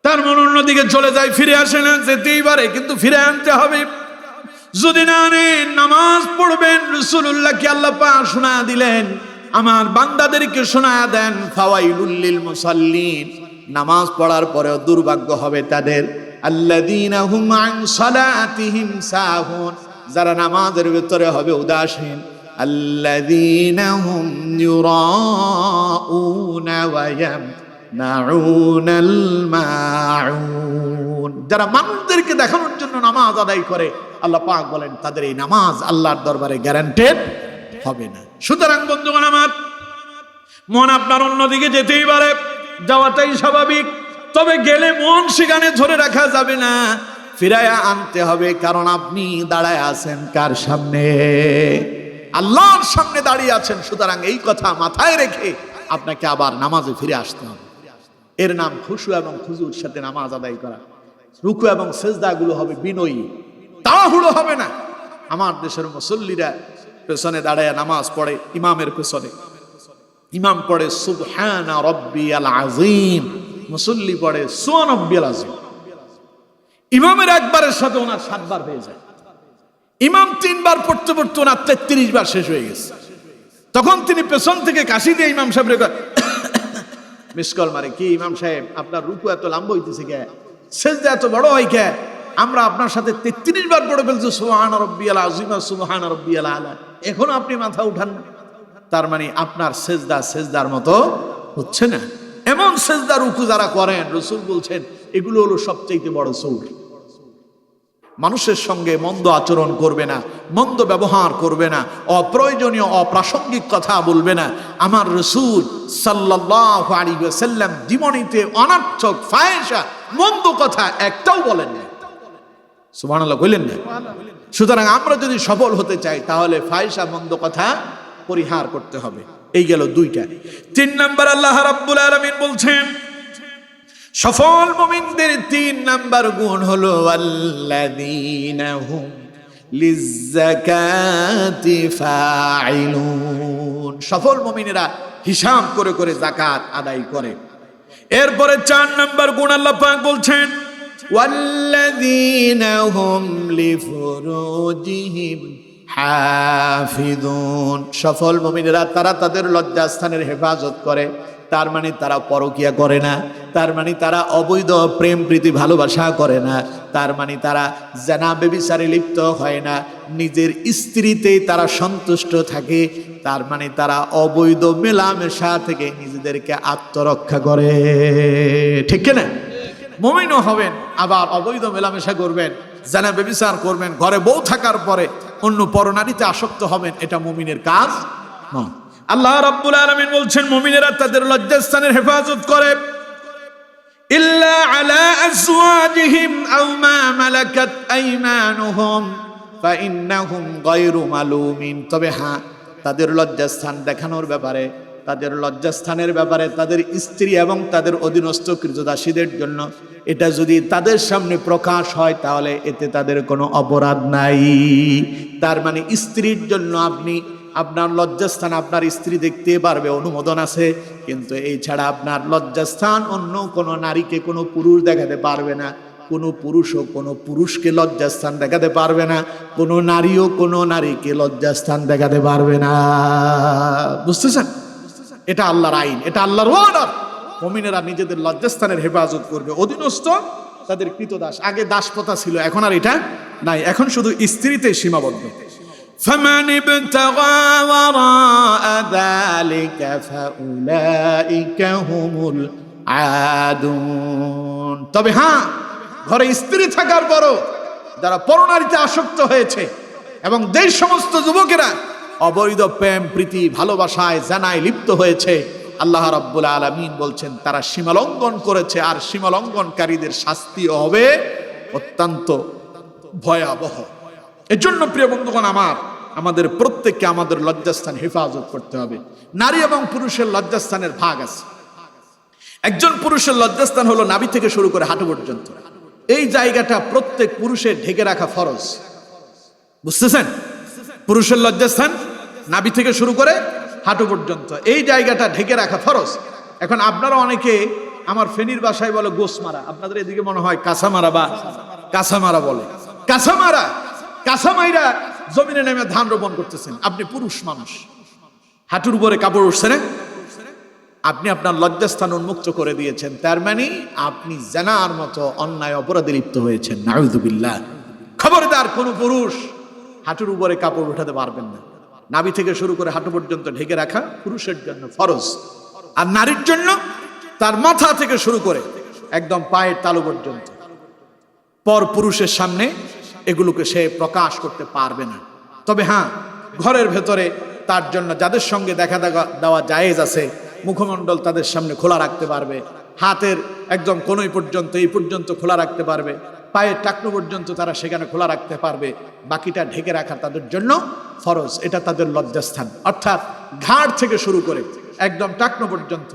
তার মন অন্যদিকে চলে যায়, ফিরে আসে না। যেতেই পারে কিন্তু ফিরে আনতে হবে। যদি না আনেন, নামাজ পড়বেন। রাসূলুল্লাহকে আল্লাহ পাক শোনা দিলেন, আমার বান্দাদেরকে শোনা দেন, ফাওয়াইলুল লিল মুসাল্লিন, নামাজ পড়ার পরেও দুর্ভাগ্য হবে তাদের, আল্লাযীনা হুম আন সালাতিহিম সাহুন, যারা নামাজের ভিতরে হবে উদাসীন, আল্লাযীনা হুম ইউরাউনা ওয়া ইয়ামনাউনাল মাউন, যারা মানুষদেরকে দেখানোর জন্য নামাজ আদায় করে, আল্লাহ পাক বলেন তাদের এই নামাজ আল্লাহর দরবারে গ্যারান্টেড হবে না। সুতরাং বন্ধুগণ আমার, মন আপনার অন্যদিকে যেতেই পারে, যাওয়াটাই স্বাভাবিক। তবে গেলে মন সেখানে ধরে রাখা যাবে না, ফিরায়া আনতে হবে। কারণ আপনি দাঁড়ায় আছেন কার সামনে? আল্লাহর সামনে দাঁড়িয়ে আছেন। সুতরাং এই কথা মাথায় রেখে আপনাকে আবার নামাজে ফিরে আসতে হবে। এর নাম খুশু এবং খুজুর সাথে নামাজ আদায় করা। রুকু এবং সেজদাগুলো হবে বিনয়ী, তাড়াহুড়ো হবে না। আমার দেশের মুসল্লিরা পেছনে দাঁড়ায় নামাজ পড়ে, ইমামের পেছনে। ইমাম পড়ে সুবহানা রাব্বিয়াল আযীম, মুসল্লি পড়ে সুবহান রাব্বিয়াল আযীম। ইমামের একবারের সাথে ওনার 7 বার হয়ে যায়। ইমাম 3 বার পড়তে পড়তে ওনার 33 বার শেষ হয়ে গেছে। তখন তিনি পেছন থেকে কাশি দিয়ে ইমাম সাহেব রেখে মিসকল মারে, কি ইমাম সাহেব, আপনার রুকু এত লম্বা হইতেছে কে, সেজদা এত বড় হয় কে? আমরা আপনার সাথে 33 বার পড়ে ফেলছি সুবহান রাব্বিয়াল আযীম আর সুবহান রাব্বিয়াল আলা, এখনো আপনি মাথা উঠান না। তার মানে আপনার সেজদা সেজদার মতো হচ্ছে না। এমন সেজদা রুকু যারা করেন, রাসূল বলছেন এগুলো হলো সবচেয়ে বড় সূর। মানুষের সঙ্গে মন্দ আচরণ করবে না, মন্দ ব্যবহার করবে না, অপ্রয়োজনীয় অপ্রাসঙ্গিক কথা বলবে না। আমার রাসূল সাল্লাল্লাহু আলাইহি ওয়াসাল্লাম জীবনীতে অনর্থক ফাহিশা মন্দ কথা একটাও বলেন না। সুবহানাল্লাহ কইলেন না? সুতরাং আমরা যদি সফল হতে চাই তাহলে ফাহিশা মন্দ কথা পরিহার করতে হবে। এই গেল 2টা। 3 নাম্বার আল্লাহ রাব্বুল আলামিন বলছেন, সফল মুমিনদের 3 নাম্বার গুণ হলো আল্লাযীনা হুম লিয-যাকাতি ফাঈলুন। সফল মুমিনেরা হিসাব করে করে যাকাত আদায় করে। এরপরে 4 নাম্বার গুণ আল্লাহ পাক বলছেন, ওয়াল্লাযীনা হুম লিফুরুজিহিম হাফিজুন। সফল মুমিনেরা তারা তাদের লজ্জাস্থানের হেফাজত করে। তার মানে তারা পরকিয়া করে না, তার মানে তারা অবৈধ প্রেম প্রীতি ভালোবাসা করে না, তার মানে তারা জিনা ব্যভিচারে লিপ্ত হয় না, নিজের স্ত্রীতেই তারা সন্তুষ্ট থাকে, তার মানে তারা অবৈধ মেলামেশা থেকে নিজেদেরকে আত্মরক্ষা করে। ঠিক না? মুমিনও হবেন, আবার অবৈধ মেলামেশা করবেন, জিনা ব্যভিচার করবেন, ঘরে বউ থাকার পরে অন্য পরনারীতে আসক্ত হবেন, এটা মুমিনের কাজ নয়। আল্লাহ রাব্বুল আলামিন বলছেন মুমিনেরা তাদের লজ্জাস্থানের হেফাজত করে, ইল্লা আলা আজওয়াজিহিম আও মা মালাকাত আইমানুহুম ফাইন্নাহুম গায়রু মালুমিন। তবে হ্যাঁ, তাদের লজ্জাস্থান দেখানোর ব্যাপারে, তাদের লজ্জাস্থানের ব্যাপারে তাদের স্ত্রী এবং তাদের অধীনস্থ কৃতদাসীদের জন্য এটা যদি তাদের সামনে প্রকাশ হয় তাহলে এতে তাদের কোনো অপরাধ নাই। তার মানে স্ত্রীর জন্য আপনি আপনার লজ্জাস্থান আপনার স্ত্রী দেখতে পারবে, অনুমোদন আছে, কিন্তু এই ছাড়া আপনার লজ্জাস্থান অন্য কোনো নারীকে কোনো পুরুষ দেখাতে পারবে না, কোনো পুরুষও কোনো পুরুষকে লজ্জাস্থান দেখাতে পারবে না, কোনো নারীও কোনো নারীকে লজ্জাস্থান দেখাতে পারবে না। বুঝতেছেন? এটা আল্লাহর আইন, এটা আল্লাহর অর্ডার। মুমিনেরা নিজেদের লজ্জাস্থানের হেফাজত করবে, অধীনস্থ তাদের কৃতদাস। আগে দাসপ্রথা ছিল, এখন আর এটা নাই, এখন শুধু স্ত্রীতে সীমাবদ্ধ। فمن ابتغى وراء ذلك فأولئك هم العادون। তবে হ্যাঁ, ঘরে স্ত্রী থাকার পরও যারা পরনারীতে আসক্ত হয়েছে এবং যেই সমস্ত যুবকেরা অবৈধ প্রেম প্রীতি ভালোবাসায় জানায় লিপ্ত হয়েছে, আল্লাহ রাব্বুল আলামিন বলছেন তারা সীমালঙ্ঘন করেছে, আর সীমালঙ্ঘনকারীদের শাস্তিও হবে অত্যন্ত ভয়াবহ। এজন্য প্রিয় বন্ধুগণ আমার, আমাদের প্রত্যেককে আমাদের লজ্জাস্থান হেফাজত করতে হবে। নারী এবং পুরুষের লজ্জাস্থানের ভাগ আছে। একজন পুরুষের লজ্জাস্থান হলো নাভি থেকে শুরু করে হাঁটু পর্যন্ত। এই জায়গাটা প্রত্যেক পুরুষের ঢেকে রাখা ফরজ। বুঝতেছেন? পুরুষের লজ্জাস্থান নাভি থেকে শুরু করে হাঁটু পর্যন্ত, এই জায়গাটা ঢেকে রাখা ফরজ। এখন আপনারা অনেকে আমার ফেনীর ভাষায় বলে গোসমারা, আপনাদের এদিকে মনে হয় কাঁচামারা বা কাঁচামারা বলে। কাঁচামাইরা জমিনে নেমে ধান রোপণ করতেছেন। আপনি পুরুষ মানুষ, হাঁটুর উপরে কাপড় উঠছে না, আপনি আপনার লজ্জাস্থান উন্মুক্ত করে দিয়েছেন, তার মানে আপনি জানার মতো অন্যায় অপরাধে লিপ্ত হয়েছেন। নাউযুবিল্লাহ। খবরদার কোন পুরুষ হাঁটুর উপরে কাপড় উঠাতে পারবেন না। নাভি থেকে শুরু করে হাঁটু পর্যন্ত ঢেকে রাখা পুরুষের জন্য ফরজ, আর নারীর জন্য তার মাথা থেকে শুরু করে একদম পায়ের তালু পর্যন্ত পর পুরুষের সামনে এগুলোকে সে প্রকাশ করতে পারবে না। তবে হ্যাঁ, ঘরের ভেতরে তার জন্য যাদের সঙ্গে দেখা দেওয়া জায়েজ আছে, মুখমণ্ডল তাদের সামনে খোলা রাখতে পারবে, হাতের একদম কোনই পর্যন্ত এই পর্যন্ত খোলা রাখতে পারবে, পায়ের টাকনো পর্যন্ত তারা সেখানে খোলা রাখতে পারবে, বাকিটা ঢেকে রাখা তাদের জন্য ফরজ। এটা তাদের লজ্জাস্থান, অর্থাৎ ঘাড় থেকে শুরু করে একদম টাকনো পর্যন্ত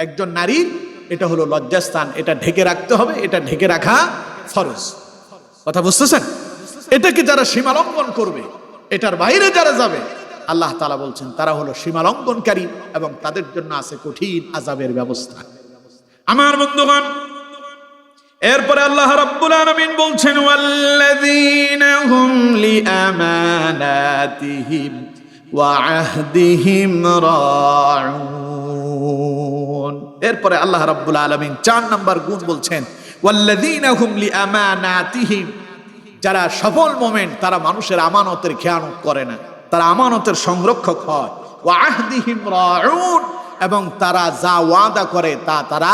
একজন নারীর এটা হলো লজ্জাস্থান, এটা ঢেকে রাখতে হবে, এটা ঢেকে রাখা ফরজ। কথা বুঝতেছেন? এটাকে যারা সীমালঙ্ঘন করবে, এটার বাইরে যারা যাবে, আল্লাহ তাআলা বলছেন তারা হলো সীমালঙ্ঘনকারী এবং তাদের জন্য আছে কঠিন আযাবের ব্যবস্থা। আমার বন্ধুগণ, এরপরে আল্লাহ রাব্বুল আলামিন বলছেন ওয়াল্লাযীনা হুম লিআমানাতিহিম ওয়া আহদিহিম রাউন। এরপরে আল্লাহ রাব্বুল আলামিন 4 নাম্বার গুণ বলছেন ওয়াল্লাযীনা হুম লিআমানাতিহিম, যারা সফল মোমেন্ট, তারা মানুষের আমানতের খেয়ানত করে না, তারা আমানতের সংরক্ষক হয়। ওয়া আহদিহিম রাউন, এবং তারা যা ওয়াদা করে তা তারা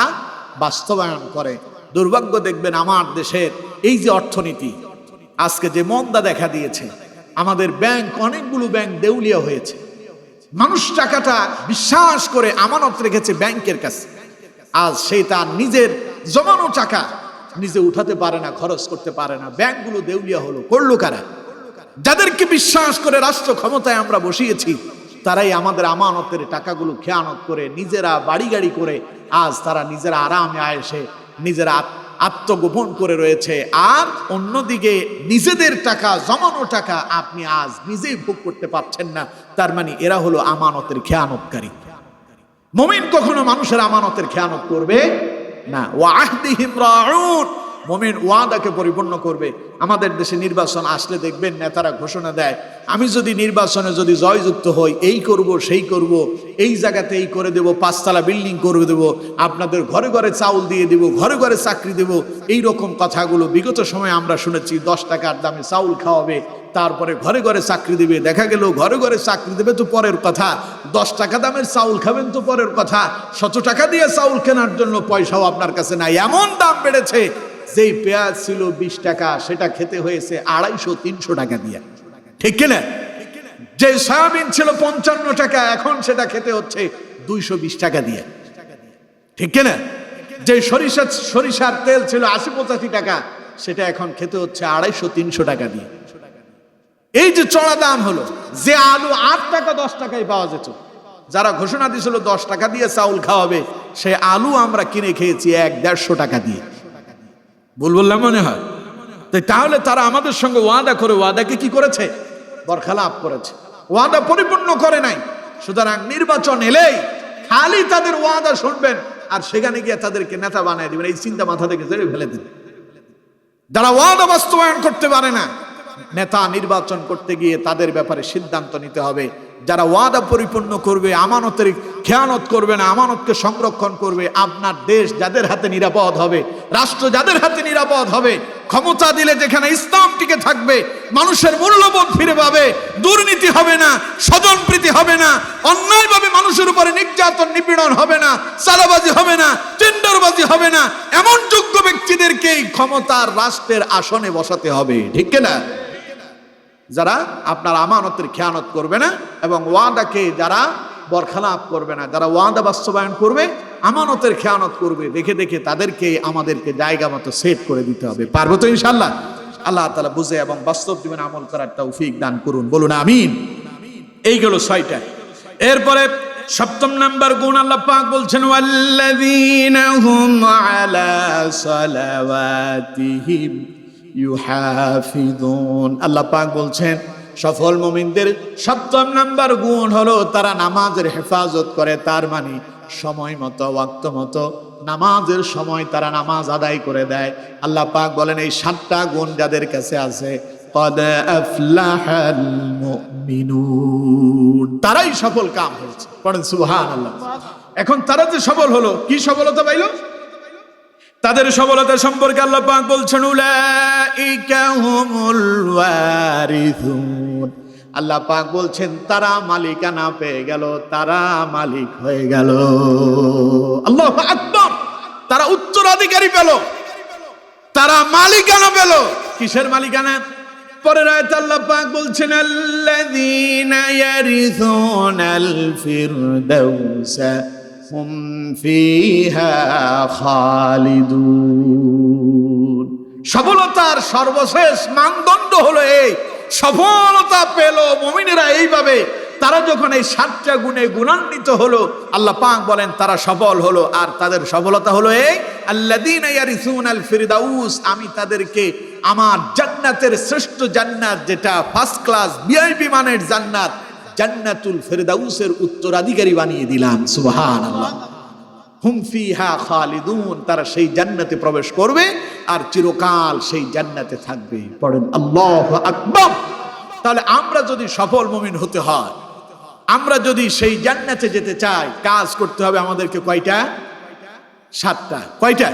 বাস্তবায়ন করে। দুর্ভাগ্য দেখবেন আমার দেশের এই যে অর্থনীতি আজকে যে মন্দা দেখা দিয়েছে, আমাদের ব্যাংক, অনেকগুলো ব্যাংক দেউলিয়া হয়েছে। মানুষ টাকাটা বিশ্বাস করে আমানত রেখেছে ব্যাংকের কাছে, আজ সেই তার নিজের জমানো টাকা নিজে উঠাতে পারে না, খরচ করতে পারে না, ব্যাংকগুলো দেউলিয়া হলো। করলো কারা? যাদেরকে বিশ্বাস করে রাষ্ট্র ক্ষমতায় আমরা বসিয়েছি, তারাই আমাদের আমানতের টাকাগুলো খেয়ানত করে নিজেরা বাড়ি গাড়ি করে আজ তারা নিজেরা আরামে আয়েসে নিজেরা আত্মগোপন করে রয়েছে। আর অন্যদিকে নিজেদের টাকা, জমানো টাকা আপনি আজ নিজেই ভোগ করতে পারছেন না। তার মানে এরা হলো আমানতের খেয়ানতকারী। মুমিন কখনো মানুষের আমানতের খেয়ানত করবে না। ওয়া আহদিহিম রাউন, মুমিন ওয়াদাকে পরিপূর্ণ করবে। আমাদের দেশে নির্বাচন আসলে দেখবেন নেতারা ঘোষণা দেয়, আমি যদি নির্বাচনে যদি জয়যুক্ত হই, এই করব, সেই করব, এই জায়গাতে এই করে দেব, 5 তলা বিল্ডিং করে দেব, আপনাদের ঘরে ঘরে চাউল দিয়ে দেব, ঘরে ঘরে চাকরি দেব। এই রকম কথাগুলো বিগত সময়ে আমরা শুনেছি। 10 টাকার দামে চাউল খাওয়াবে, তারপরে ঘরে ঘরে চাকরি দেবে। দেখা গেল ঘরে ঘরে চাকরি দেবে তো পরের কথা, 10 টাকা দামের চাউল খাবেন তো পরের কথা, 100 টাকা দিয়ে চাউল কেনার জন্য পয়সাও আপনার কাছে নাই। এমন দাম বেড়েছে, যেই পেঁয়াজ ছিল 20 টাকা, সেটা খেতে হয়েছে 250-300 টাকা দিয়ে। ঠিক কিনা? যে সয়াবিন ছিল 55 টাকা, এখন সেটা খেতে হচ্ছে 220 টাকা দিয়ে। ঠিক কিনা? যে সরিষার তেল ছিল 80-85 টাকা, সেটা এখন খেতে হচ্ছে 250-300 টাকা দিয়ে। এই যে চড়া দাম হলো, যে আলু 8 টাকা 10 টাকায় পাওয়া যেত, যারা ঘোষণা দিয়েছিল 10 টাকা দিয়ে চাউল খাওয়াবে, সে আলু আমরা কিনে খেয়েছি 100-150 টাকা দিয়ে। ভুল বললাম মনে হয়? তাহলে তারা আমাদের সঙ্গে ওয়াদা করে ওয়াদাকে কি করেছে? বরখালাপ করেছে, ওয়াদা পরিপূর্ণ করে নাই। সুতরাং নির্বাচন এলেই খালি তাদের ওয়াদা শুনবেন আর সেখানে গিয়ে তাদেরকে নেতা বানায় দিবেন। এই চিন্তা মাথা থেকে ঝেড়ে ফেলে দিন। যারা ওয়াদা বাস্তবায়ন করতে পারে না, নেতা নির্বাচন করতে গিয়ে তাদের ব্যাপারে সিদ্ধান্ত নিতে হবে। যারা ওয়াদা পরিপূর্ণ করবে, আমানতের খেয়ানত করবে না, আমানতকে সংরক্ষণ করবে, আপনার দেশ যাদের হাতে নিরাপদ হবে, রাষ্ট্র যাদের হাতে নিরাপদ হবে, ক্ষমতা দিলে যেখানে ইসলাম টিকে থাকবে, মানুষের মূল্যবোধ ফিরে পাবে, দুর্নীতি হবে না, স্বজনপ্রীতি হবে না, অন্যায়ভাবে মানুষের উপরে নির্যাতন নিপীড়ন হবে না, চাঁদাবাজি হবে না, টেন্ডারবাজি হবে না, এমন যোগ্য ব্যক্তিদেরকেই ক্ষমতার রাষ্ট্রের আসনে বসাতে হবে। ঠিক কিনা? যারা আপনার আমানতের খেয়ানত করবে না এবং ওয়াদাকে যারা বরখলাপ করবে না, যারা ওয়াদা বাস্তবায়ন করবে, আমানতের খেয়ানত করবে, দেখে দেখে তাদেরকে আমাদেরকে জায়গা মতো সেট করে দিতে হবে। পারবো তো ইনশাআল্লাহ? আল্লাহ তাআলা বুঝে এবং বাস্তব জীবনে আমল করার তৌফিক দান করুন, বলুন আমিন। এই গেল 6টা। এরপরে 7ম নাম্বার গুণ আল্লাহ পাক বলছেন ওয়াল্লাযীনা হুম আলা সালাওয়াতিহিম ইউহাফিজুন। আল্লাহ পাক বলছেন সফল মুমিনদের 7ম নাম্বার গুণ হলো তারা নামাজের হেফাজত করে। তার মানে সময় মতো, ওয়াক্ত মতো, নামাজের সময় তারা নামাজ আদায় করে দেয়। আল্লাহ পাক বলেন এই 7টা গুণ যাদের কাছে আছে قد أفلح المؤمنون, তারাই সফল কাম হয়েছে। পড়েন সুবহানাল্লাহ। এখন তারা যে সফল হলো, কি সফলতা পাইলো? তাদের সফলতা সম্পর্কে আল্লাহ পাক বলছেন উলাইকা হুমুল ওয়ারিসুন। আল্লাহ পাক বলছেন তারা মালিকানা পেয়ে গেল, তারা মালিক হয়ে গেল। আল্লাহু আকবার। তারা উত্তরাধিকারী পেল, তারা মালিকানা পেল। কিসের মালিকানা? পরের আয়াতে আল্লাহ পাক বলছেন আল্লাযীনা ইয়ারিসুনাল ফিরদাউসা হুম ফিহা খালিদুন। সফলতার সর্বশেষ মানদণ্ড হলো এই, সফলতা পেল মুমিনেরা এইভাবে, তারা যখন এই 7টা গুণে গুণান্বিত হলো, আল্লাহ পাক বলেন তারা সফল হলো। আর তাদের সফলতা হলো এই আল্লাযীনা ইয়ারিসুনাল ফিরদাউস, আমি তাদেরকে আমার জান্নাতের শ্রেষ্ঠ জান্নাত, যেটা ফার্স্ট ক্লাস ভিআইপি মানের জান্নাত, জান্নাতুল ফিরদাউসের উত্তরাধিকারী বানিয়ে দিলাম। সুবহানাল্লাহ। হুম ফিহা খালিদুন, তারা সেই জান্নাতে প্রবেশ করবে আর চিরকাল সেই জান্নাতে থাকবে। পড়েন আল্লাহু আকবার। তাহলে আমরা যদি সফল মুমিন হতে হয়, আমরা যদি সেই জান্নাতে যেতে চাই, কাজ করতে হবে আমাদেরকে কয়টা? 7টা। কয়টা?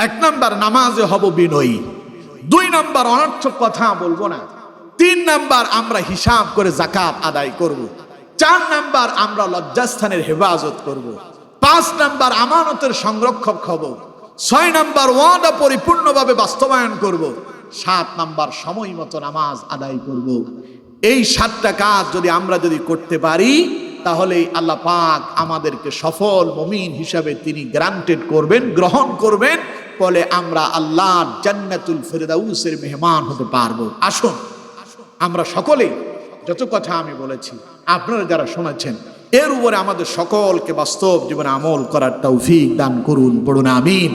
1 নাম্বার নামাজে হব বিনয়ী, 2 নাম্বার অনর্থক কথা বলবো না, 3 নাম্বার আমরা হিসাব করে যাকাত আদায় করব, 4 নাম্বার আমরা লজ্জাস্থানের হেফাজত করব, 5 নাম্বার আমানতের সংরক্ষক হব, 6 নাম্বার ওয়াদা পরিপূর্ণভাবে বাস্তবায়ন করব, 7 নাম্বার সময় মতো নামাজ আদায় করব। এই 7টা কাজ আমরা যদি করতে পারি, তাহলে আল্লাহ পাক আমাদেরকে সফল মুমিন হিসাবে তিনি গ্রান্টেড করবেন, গ্রহণ করবেন। ফলে আমরা আল্লাহর জান্নাতুল ফিরদাউসের মেহমান হতে পারবো। আসুন আমরা সকলে, যত কথা আমি বলেছি আপনারা যারা শুনেছেন, এর উপরে আমাদের সকলকে বাস্তব জীবনে আমল করার তৌফিক দান করুন, পড়ুন আমিন।